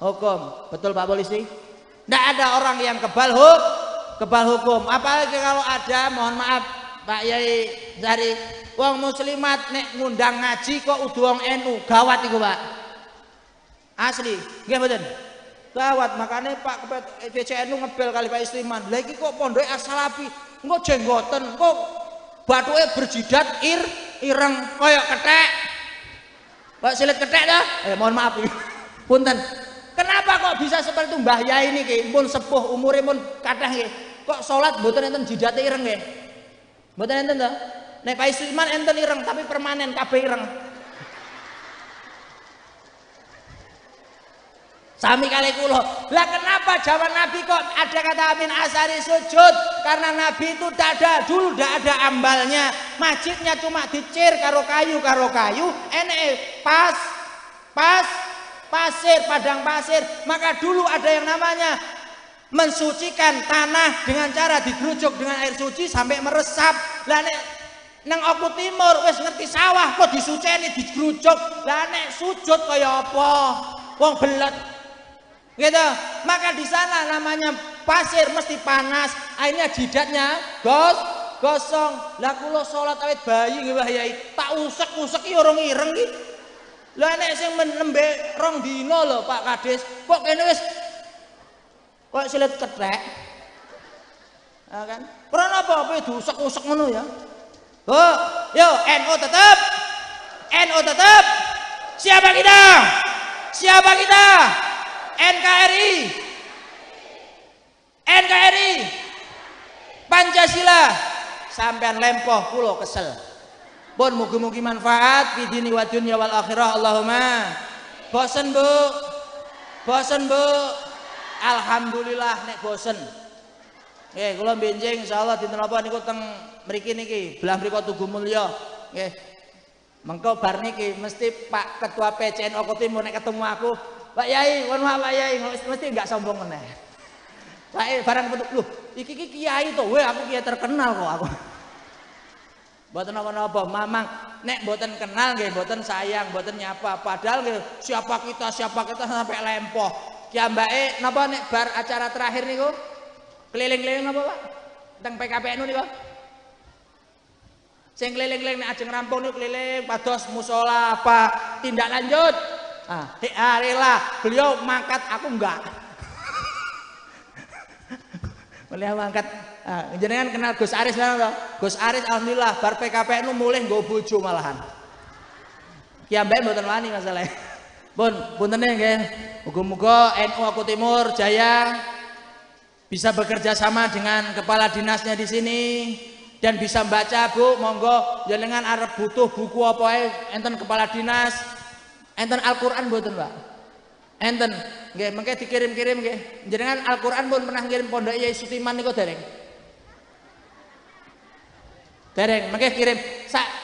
hukum. Betul Pak polisi? Tidak ada orang yang kebal hukum. Apalagi kalau ada, mohon maaf Pak Yai dari wong muslimat nek ngundang ngaji kok udah wong NU, gawat iku Pak. Asli, nggih mboten? Gawat, makanya Pak PCNU ngebel kali Pak Istiman. Lah iki kok pondoke asalapi, engko jenggoten, kok bathuke berjidat ireng koyok kethek. Kok silet kethek ta? Mohon maaf iki. Punten. Kenapa kok bisa seperti itu Mbah Yai niki? Pun sepuh umure pun kathah nggih. Kok salat mboten enten jidate ireng nggih? Mboten enten to? Nek Pak Istiman enten ireng tapi permanen kabeh ireng. Sami kali kula. Lah kenapa zaman Nabi kok ada kata Amin Asari sujud? Karena Nabi itu tak ada dulu, tidak ada ambalnya. Masjidnya cuma dicir karo kayu, enek pasir, padang pasir. Maka dulu ada yang namanya mensucikan tanah dengan cara digerujuk dengan air suci sampai meresap. Lah nek nang Oku Timur wis ngerti sawah kok disuceni digerujuk. Lah nek sujud kaya apa? Wong belet. Gitu. Maka di sana namanya pasir mesti panas, akhirnya jidatnya gosong. Lah kula salat awit bayi nggih Mbah Yai, tak usek-usek iki urung ireng iki. Lah nek sing nembe rong dina lho Pak Kades, kok kene wis kok silet kethek. Ya kan? Karena apa diusek-usek ngono ya. Oh, yo NU tetap. Siapa kita? NKRI Pancasila. Sampean lempoh kulo kesel. Pun mugi-mugi manfaat fi dini wa dunya wal akhirah. Allahumma. Bosen Bu. Alhamdulillah nek bosen. Nggih, kula benjing insyaallah dinten apa niku teng mriki niki, belah mriku Tugu Mulya. Nggih. Mengko bar niki mesti Pak Ketua PCN Oku Timur nek ketemu aku, Pak Yai, mohon maaf Pak Yai, mesti enggak sombong meneh. Pak barang bentuk, loh, iki kiai to, aku kiai terkenal kok aku. Mboten napa-napa, mamang nek mboten kenal nggih mboten sayang, mboten nyapa. Padahal nggih siapa kita sampai lempoh. Kiambake napa nek bar acara terakhir niku? Keliling-keliling napa, Pak? Teng PKPNU niku. Sing keliling-keliling nek ajeng rampung niku keliling pados musala apa tindak lanjut. Rela beliau mangkat aku enggak. Mulih mangkat. Jenengan kenal Gus Aris kan? Gus Aris alhamdulillah bar PKPN nu mulih nggo bojo malahan. Ki ambek mboten wani masalahe. Pun puntene nggih. Muga-muga NU Aku Timur Jaya bisa bekerja sama dengan kepala dinasnya di sini dan bisa baca, Bu. Monggo jenengan arep butuh buku apa ae enten kepala dinas, enten Al-Qur'an mboten, Pak? Enten. Nggih, mengke dikirim-kirim nggih. Jenengan Al-Qur'an pun pernah ngirim Pondok Yai Sutiman niku dereng? Dereng, mengke kirim.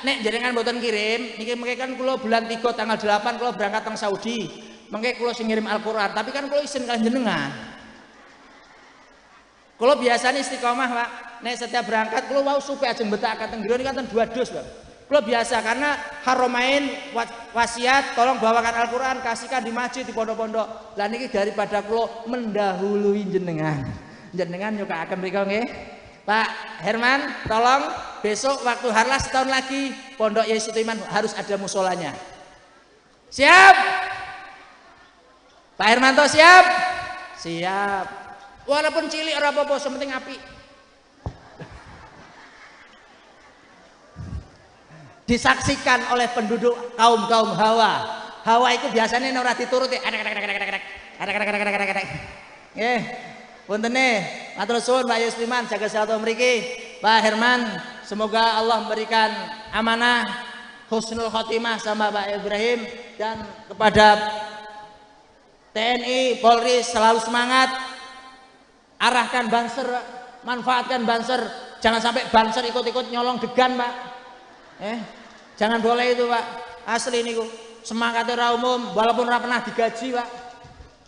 Nek jenengan mboten kirim, niki mengke kan kula bulan 3 tanggal 8 kula berangkat teng Saudi. Mengke kula sing ngirim Al-Qur'an, tapi kan kula isin kalian jenengan. Kula biasanya istiqomah, Pak. Nek setiap berangkat kula wau supe ajeng betakaken teng nggih kan 2 dus, Pak. Kula biasa karena Haromain wasiat tolong bawakan Al-Qur'an, kasihkan di masjid di pondok-pondok. Lah niki daripada kula mendahului jenengan. Jenengan nyukakaken mriku nggih. Pak Herman, tolong besok waktu harlas setahun lagi Pondok Yai Sutiman harus ada musolanya. Siap? Pak Hermanto siap? Siap. Walaupun cilik ora apa-apa, sementing api. Disaksikan oleh penduduk kaum Hawa. Hawa itu biasanya ora dituruti. Nggih. Puntene, matur suwun Pak Yusliman jaga sehat mriki. Pak Herman, semoga Allah memberikan amanah husnul khotimah sama Pak Ibrahim dan kepada TNI, Polri selalu semangat. Arahkan banser, manfaatkan banser. Jangan sampai banser ikut-ikut nyolong degan, Pak. Jangan boleh itu, Pak. Asli niku. Semangatnya ora umum walaupun ora pernah digaji, Pak.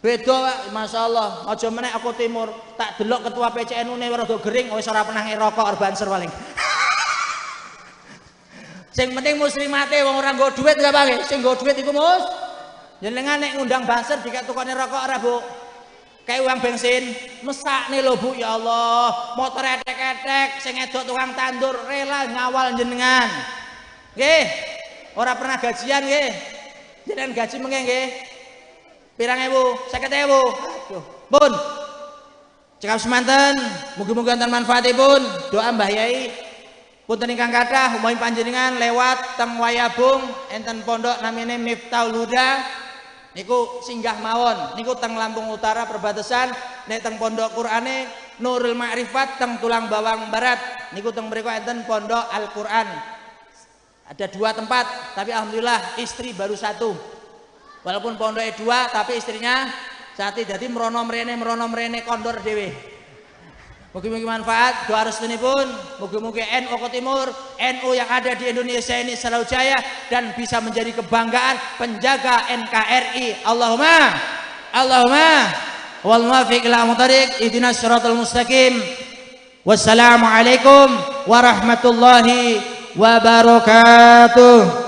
Beda, Pak, Masya Allah. Aja meneh Aku Timur tak delok ketua PCNU ne rada gering wis ora pernah ngerokok or banser paling. Sing penting muslimate wong ora nggo dhuwit enggak, Pak? Sing nggo dhuwit iku Mus. Jenengan nek ngundang banser dikek tukone rokok ora, Bu? Kayak uang bensin, mesakne lho, Bu, ya Allah. Motor etek-etek sing edok tukang tandur rela ngawal jenengan. Nggih. Ora pernah gajian nggih. Jenengan gaji mengke nggih. Pirang ewu, 50.000. Aduh, pun. Cekap semanten, mugi-mugi wonten manfaatipun. Doa Mbah Yai punten ingkang kathah umawi panjenengan lewat teng Wayabung enten pondok namine Miftahul Huda. Niku singgah mawon. Niku teng Lampung Utara perbatasan, nek teng pondok Qur'ane Nurul Ma'rifat teng Tulang Bawang Barat. Niku teng mriku enten pondok Al-Qur'an. Ada 2 tempat, tapi alhamdulillah istri baru 1. Walaupun pondoknya 2 tapi istrinya satu, jadi merono mrene kondor dhewe. Mugi-mugi manfaat doa restunipun, mugi-mugi NU Aku Timur, NU yang ada di Indonesia ini selalu jaya dan bisa menjadi kebanggaan penjaga NKRI. Allahumma wal muwaffiq ila muthariq ihdinas siratal mustaqim. Wassalamualaikum warahmatullahi wabarakatuh.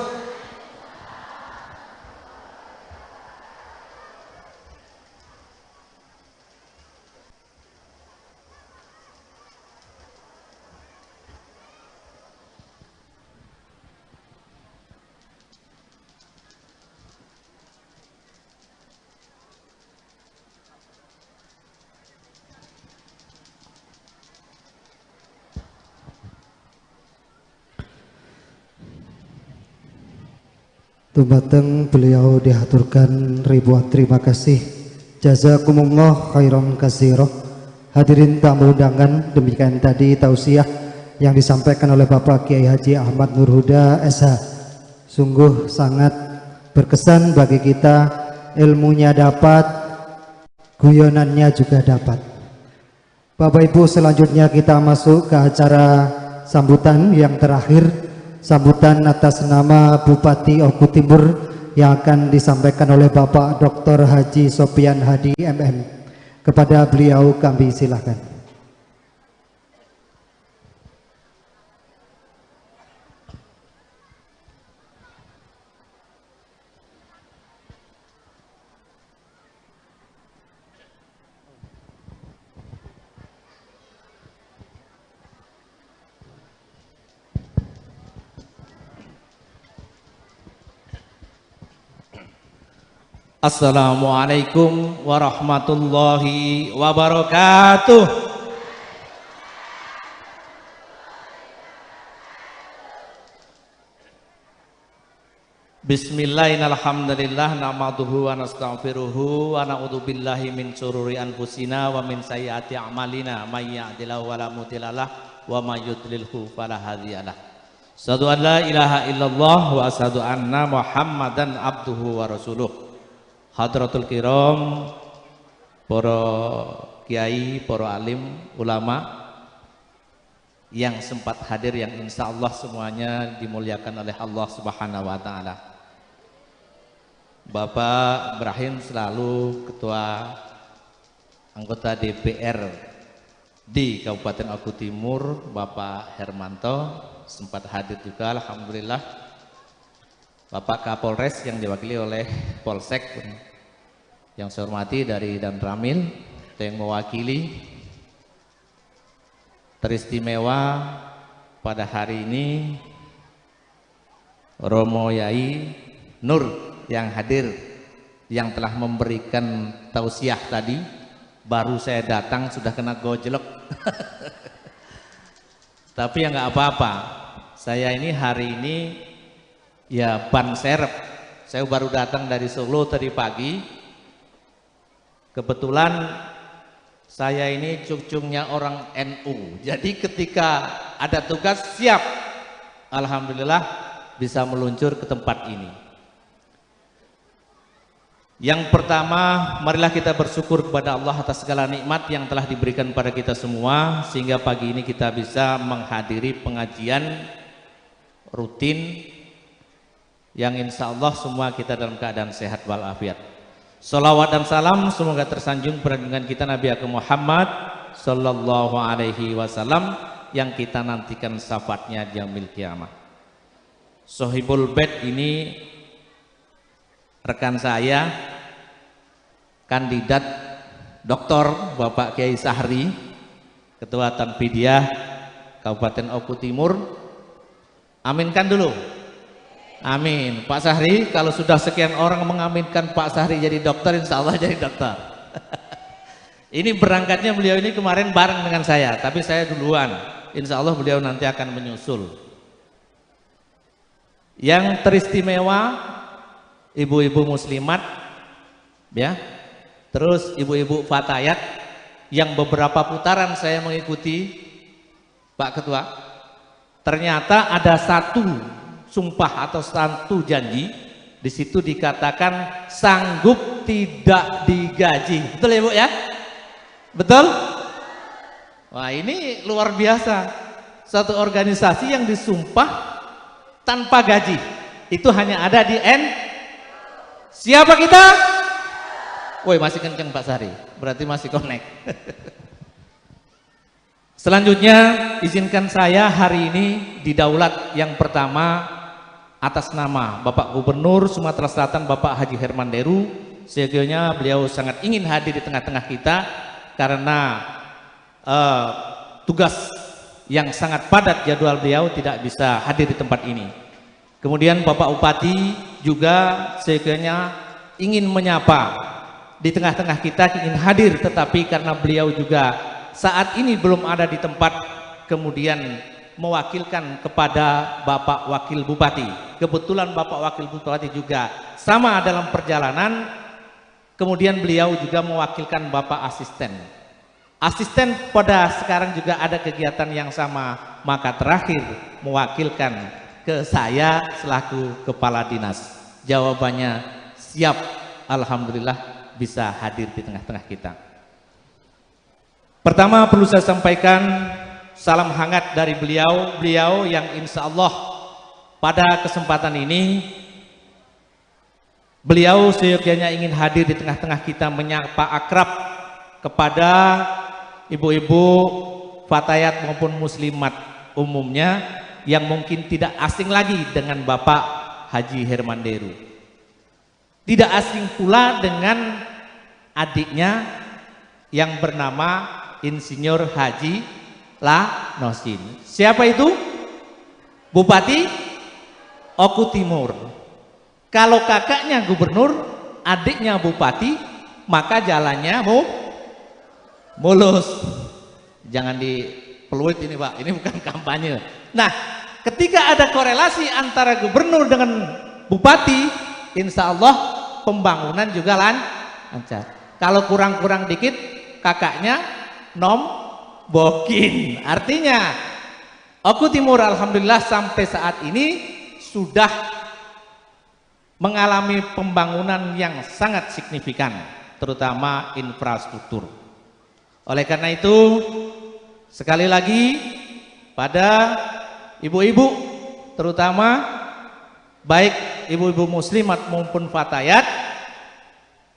Dumateng beliau dihaturkan ribuan terima kasih. Jazakumullah khairan katsira. Hadirin tamu undangan, demikian tadi tausiah yang disampaikan oleh Bapak Kiai Haji Ahmad Nur Huda SH. Sungguh sangat berkesan bagi kita, ilmunya dapat, guyonannya juga dapat. Bapak Ibu, selanjutnya kita masuk ke acara sambutan yang terakhir. Sambutan atas nama Bupati Oku Timur yang akan disampaikan oleh Bapak Dr. Haji Sopian Hadi MM. Kepada beliau kami silakan. Assalamualaikum warahmatullahi wabarakatuh. Bismillahirrahmanirrahim. Nahmaduhu wa nastaghfiruhu wa na'udzu billahi min syururi anfusina wa min sayyiati a'malina. May yahdihillahu fala mudilla lahu wa may yudlilhu fala hadiyalah. Asyhadu an la ilaha illallah wa asyhadu anna Muhammadan abduhu wa rasuluh. Hadratul kiram, para kiai, para alim, ulama yang sempat hadir, yang insya Allah semuanya dimuliakan oleh Allah Subhanahu wa Ta'ala. Bapak Ibrahim selalu ketua anggota DPR di Kabupaten Oku Timur, Bapak Hermanto sempat hadir juga, alhamdulillah. Bapak Kapolres yang diwakili oleh Polsek yang saya hormati dari Dan Ramil yang mewakili. Teristimewa pada hari ini Romo Yai Nur yang hadir, yang telah memberikan tausiah tadi. Baru saya datang sudah kena gojlok. Tapi ya nggak apa-apa, saya ini hari ini ya ban serep. Saya baru datang dari Solo tadi pagi. Kebetulan saya ini cucunya orang NU, jadi ketika ada tugas siap, alhamdulillah bisa meluncur ke tempat ini. Yang pertama, marilah kita bersyukur kepada Allah atas segala nikmat yang telah diberikan pada kita semua, sehingga pagi ini kita bisa menghadiri pengajian rutin yang insya Allah semua kita dalam keadaan sehat walafiat. Salawat dan salam semoga tersanjung pada junjungan kita Nabi Agung Muhammad Sallallahu Alaihi Wasallam yang kita nantikan syafaatnya di yaumil kiamah. Sohibul Bait ini rekan saya, kandidat Dr. Bapak Kiai Sahri, Ketua Tanfidiyah Kabupaten Oku Timur. Aminkan dulu. Amin. Pak Sahri, kalau sudah sekian orang mengaminkan Pak Sahri jadi dokter, insya Allah jadi dokter. Ini berangkatnya beliau ini kemarin bareng dengan saya, tapi saya duluan. Insya Allah beliau nanti akan menyusul. Yang teristimewa, ibu-ibu muslimat, ya, terus ibu-ibu fatayat yang beberapa putaran saya mengikuti, Pak Ketua. Ternyata ada satu sumpah atau satu janji di situ dikatakan sanggup tidak digaji. Betul ya Bu ya? Betul? Wah, ini luar biasa. Satu organisasi yang disumpah tanpa gaji. Itu hanya ada di Siapa kita? Woi, masih kenceng Pak Sari. Berarti masih connect. Selanjutnya izinkan saya hari ini didaulat yang pertama atas nama Bapak Gubernur Sumatera Selatan Bapak Haji Herman Deru. Sejujurnya beliau sangat ingin hadir di tengah-tengah kita karena tugas yang sangat padat jadwal beliau tidak bisa hadir di tempat ini. Kemudian Bapak Bupati juga sejujurnya ingin menyapa di tengah-tengah kita, ingin hadir, tetapi karena beliau juga saat ini belum ada di tempat, kemudian mewakilkan kepada Bapak Wakil Bupati. Kebetulan Bapak Wakil Bupati juga sama dalam perjalanan, kemudian beliau juga mewakilkan Bapak Asisten. Asisten pada sekarang juga ada kegiatan yang sama, maka terakhir mewakilkan ke saya selaku Kepala Dinas. Jawabannya siap, alhamdulillah bisa hadir di tengah-tengah kita. Pertama perlu saya sampaikan salam hangat dari beliau yang insya Allah pada kesempatan ini beliau seyogyanya ingin hadir di tengah-tengah kita menyapa akrab kepada ibu-ibu fatayat maupun muslimat umumnya yang mungkin tidak asing lagi dengan Bapak Haji Herman Deru. Tidak asing pula dengan adiknya yang bernama Insinyur Haji Lanosin. Siapa itu? Bupati Oku Timur. Kalau kakaknya gubernur, adiknya bupati, maka jalannya mulus. Jangan dipeluit ini Pak, ini bukan kampanye. Nah, ketika ada korelasi antara gubernur dengan bupati, insya Allah pembangunan juga lancar. Kalau kurang-kurang dikit, kakaknya nombokin. Artinya Oku Timur alhamdulillah sampai saat ini sudah mengalami pembangunan yang sangat signifikan, terutama infrastruktur. Oleh karena itu, sekali lagi pada ibu-ibu, terutama baik ibu-ibu muslimat maupun fatayat,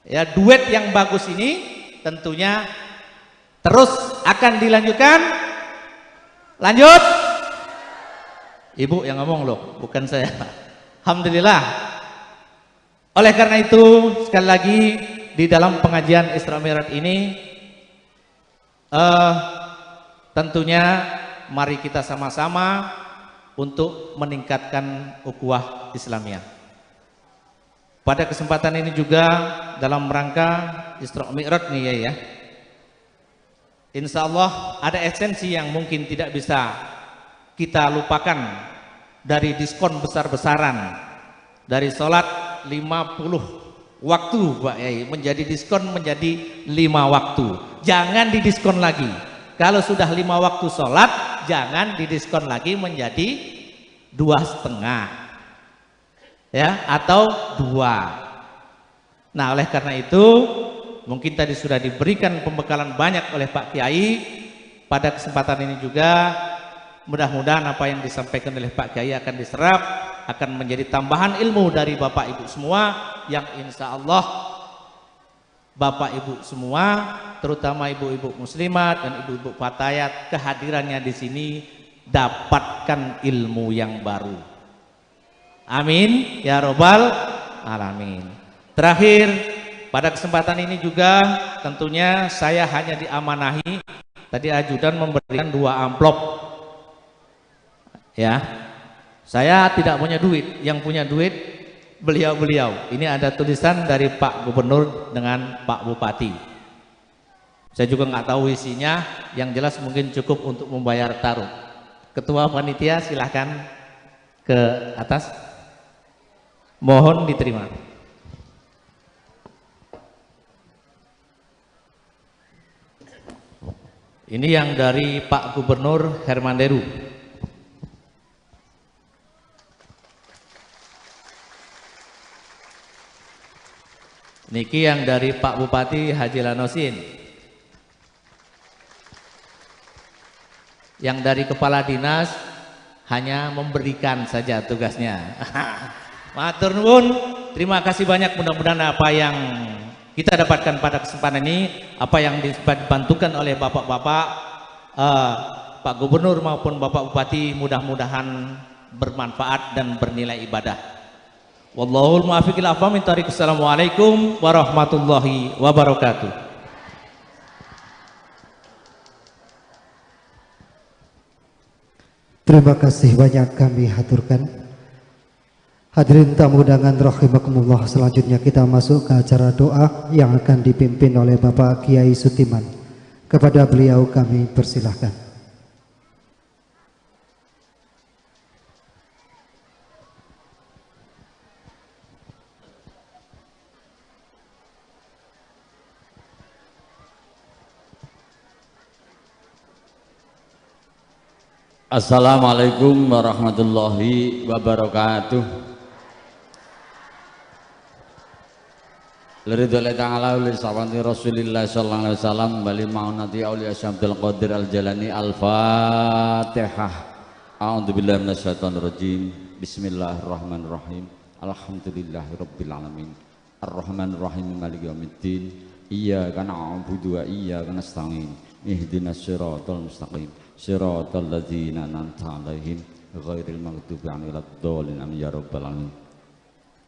ya, duet yang bagus ini tentunya terus akan dilanjutkan. Lanjut. Ibu yang ngomong loh, bukan saya. Alhamdulillah. Oleh karena itu, sekali lagi di dalam pengajian Isra Mi'raj ini tentunya mari kita sama-sama untuk meningkatkan ukhuwah Islamiyah. Pada kesempatan ini juga dalam rangka Isra Mi'raj nih ya, insya Allah ada esensi yang mungkin tidak bisa kita lupakan dari diskon besar-besaran dari sholat 50 waktu Pak Yai menjadi diskon menjadi 5 waktu. Jangan didiskon lagi. Kalau sudah 5 waktu sholat, jangan didiskon lagi menjadi 2,5 ya, atau 2. Nah, oleh karena itu mungkin tadi sudah diberikan pembekalan banyak oleh Pak Kiai. Pada kesempatan ini juga mudah-mudahan apa yang disampaikan oleh Pak Kiai akan diserap, akan menjadi tambahan ilmu dari Bapak Ibu semua, yang insya Allah Bapak Ibu semua, terutama ibu-ibu muslimat dan ibu-ibu fatayat, kehadirannya di sini dapatkan ilmu yang baru. Amin ya robbal alamin. Terakhir, pada kesempatan ini juga tentunya saya hanya diamanahi, tadi ajudan memberikan 2 amplop ya. Saya tidak punya duit, yang punya duit beliau-beliau. Ini ada tulisan dari Pak Gubernur dengan Pak Bupati. Saya juga nggak tahu isinya, yang jelas mungkin cukup untuk membayar taruh. Ketua panitia silahkan ke atas, mohon diterima. Ini yang dari Pak Gubernur Herman Deru. Niki yang dari Pak Bupati Haji Lanosin. Yang dari Kepala Dinas hanya memberikan saja tugasnya. Matur nuwun, terima kasih banyak. Mudah-mudahan apa yang kita dapatkan pada kesempatan ini, apa yang dibantukan oleh bapak-bapak, Pak Gubernur maupun Bapak Bupati, mudah-mudahan bermanfaat dan bernilai ibadah. Wallahul muwaffiq ila aqwamit thoriq. Assalamualaikum warahmatullahi wabarakatuh. Terima kasih banyak kami haturkan. Hadirin tamu undangan rahimakumullah, selanjutnya kita masuk ke acara doa yang akan dipimpin oleh Bapak Kiai Sutiman. Kepada beliau kami persilahkan. Assalamualaikum warahmatullahi wabarakatuh. Liridullah ta'ala wa lisawati Rasulillah sallallahu alaihi wasallam bali ma'unati awliya Syamsul Qadir al-Jalani. Al-Fatihah. A'udzubillahi minasyaitonir rajim. Bismillahirrahmanirrahim. Alhamdulillahi rabbil alamin. Ar-Rahmanir Rahim maliki yaumiddin. Iyyaka na'budu wa iyyaka nasta'in. Ihdinas siratal mustaqim. Siratal ladzina an'amta 'alaihim ghairil maghdubi 'alaihim waladdallin. Amin ya rabbal alamin.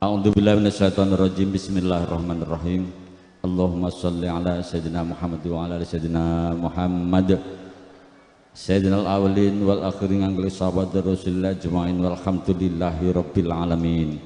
A'udzu billahi minasyaitonir rajim. Bismillahirrahmanirrahim. Allahumma shalli ala sayyidina Muhammad wa ala ali sayyidina Muhammad. Sayyidinal awwalin wal akhirin angli sahabat Rasulullah ajmain walhamdulillahi rabbil alamin.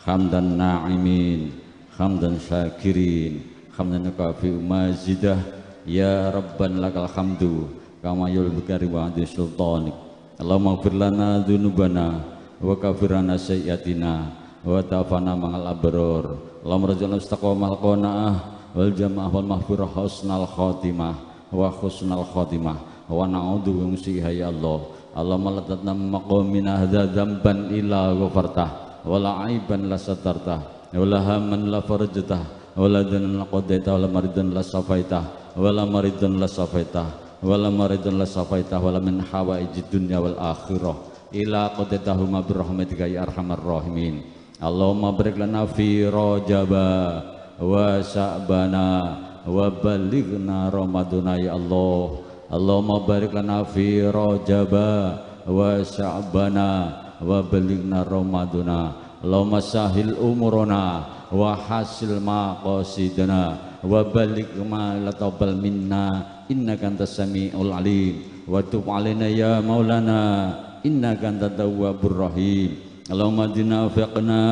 Hamdan na'imin, hamdan syakirin, hamdan kafi mazidah. Ya rabban lakal hamdu kama yulbukari wa adi sultanik. Allahumma gfir lana dhunubana wa kafir lana sayyatina wa tafana ma'al abror. Allahumma rzuqna istiqomah qanaah wal jamaah wal maghfirah husnal khatimah wa husnal khatimah wa na'udzu min syarri ya Allah. Allahumma la tatna maqamina hadza dzamban illa ghafartah wa la aiban la satartah wa la hamman la farajtah wa la danan la qadaita wa la maridan la safaitah wa la maridan la safaitah wa la maridan la safaitah wa la min hawaijid dunya wal akhirah ila qadaitahuma birahmatika ya arhamar rahimin. Allahumma barik lana fi rajaba wa sya'bana wa balighna ramadana ya Allah. Allahumma barik lana fi rajaba wa sya'bana wa balighna ramadana. Allahumma sahil umurana wa hasil maqasidana wa baligh ma la taqabbal minna innaka antas samiul alim wa tub alaina ya maulana innaka antat tawwabur rahim. Allahumma dina fiqna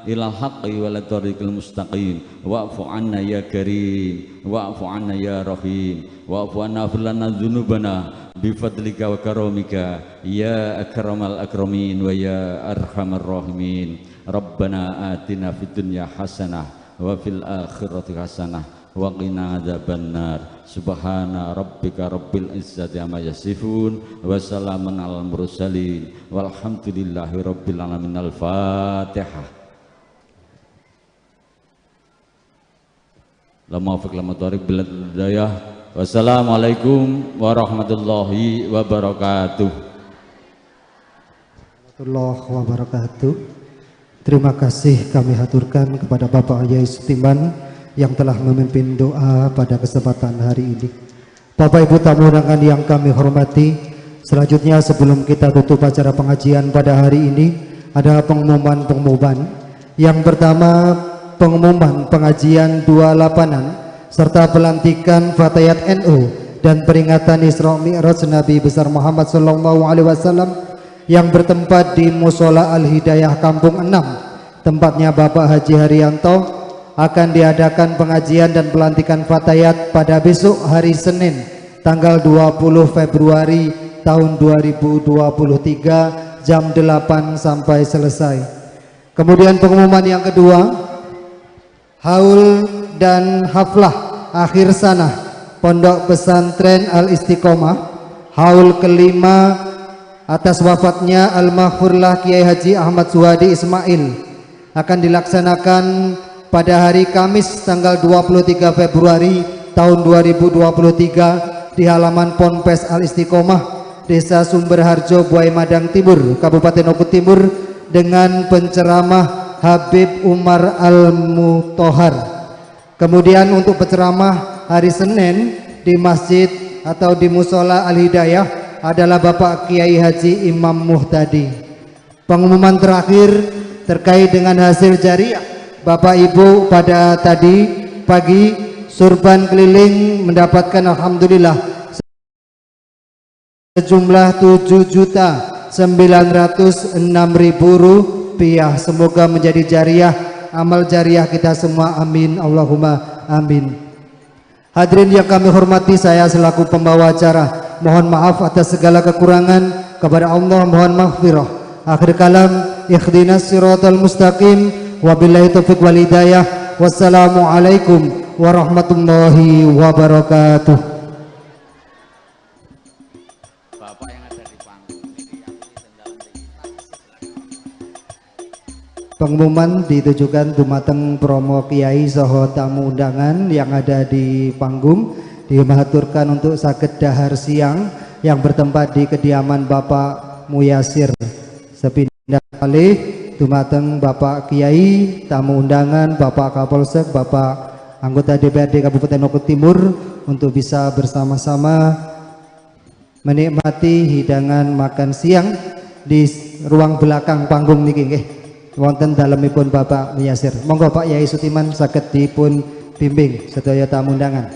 ila haqqi wa la tariqil mustaqim wa'fu anna ya karim wa'fu anna ya rahim wa'fu anna filana dzunubana bifadlika wa karamika ya akramal akramin wa ya arhamar rahimin. Rabbana atina fid dunya hasanah wa fil akhirati hasanah wa qina adzabannar. Subhana rabbika rabbil izzati amma yasifun wa salamun alal mursalin walhamdulillahi rabbil alamin. Al-Fatihah. Lama fiq lama tarik bilad hidayah. Wassalamualaikum warahmatullahi wabarakatuh. Warahmatullahi wabarakatuh. Terima kasih kami haturkan kepada Bapak Yai Sutiman yang telah memimpin doa pada kesempatan hari ini. Bapak Ibu tamu undangan yang kami hormati, selanjutnya sebelum kita tutup acara pengajian pada hari ini, ada pengumuman. Yang pertama, pengumuman pengajian 28-an serta pelantikan Fatayat NU dan peringatan Isra Mi'raj Nabi besar Muhammad SAW yang bertempat di Musola Al-Hidayah Kampung 6, tempatnya Bapak Haji Haryanto, akan diadakan pengajian dan pelantikan Fatayat pada besok hari Senin tanggal 20 Februari tahun 2023 jam 8 sampai selesai. Kemudian pengumuman yang kedua, haul dan haflah akhir sanah Pondok Pesantren Al-Istiqomah, haul kelima atas wafatnya Al-Maghfurlah Kiai Haji Ahmad Suhadi Ismail akan dilaksanakan pada hari Kamis tanggal 23 Februari tahun 2023 di halaman Ponpes Al-Istiqomah, Desa Sumberharjo, Buai Madang Timur, Kabupaten Oku Timur, dengan penceramah Habib Umar Al-Mutohar. Kemudian untuk penceramah hari Senin di masjid atau di Musola Al-Hidayah adalah Bapak Kiai Haji Imam Muhtadi. Pengumuman terakhir terkait dengan hasil jariah Bapak Ibu pada tadi pagi, surban keliling mendapatkan alhamdulillah sejumlah 7.906.000 rupiah. Semoga menjadi jariah, amal jariah kita semua, amin Allahumma amin. Hadirin yang kami hormati, saya selaku pembawa acara mohon maaf atas segala kekurangan, kepada Allah mohon maghfirah. Akhir kalam, ikhdinas siratal mustaqim. Wabillahi taufiq wal hidayah. Wassalamualaikum warahmatullahi wabarakatuh. Bapak yang ada di panggung Pengumuman ditujukan dumateng promo kiai saha tamu undangan yang ada di panggung, dimaturkan untuk saged dahar siang yang bertempat di kediaman Bapak Muyasir sepindah kali dumateng Bapak Kiai, tamu undangan, Bapak Kapolsek, Bapak anggota DPRD Kabupaten Oku Timur untuk bisa bersama-sama menikmati hidangan makan siang di ruang belakang panggung niki nggih. Wonten dalemipun Bapak Muyasir. Monggo Pak Yai Sutiman saged dipun bimbing sedaya tamu undangan.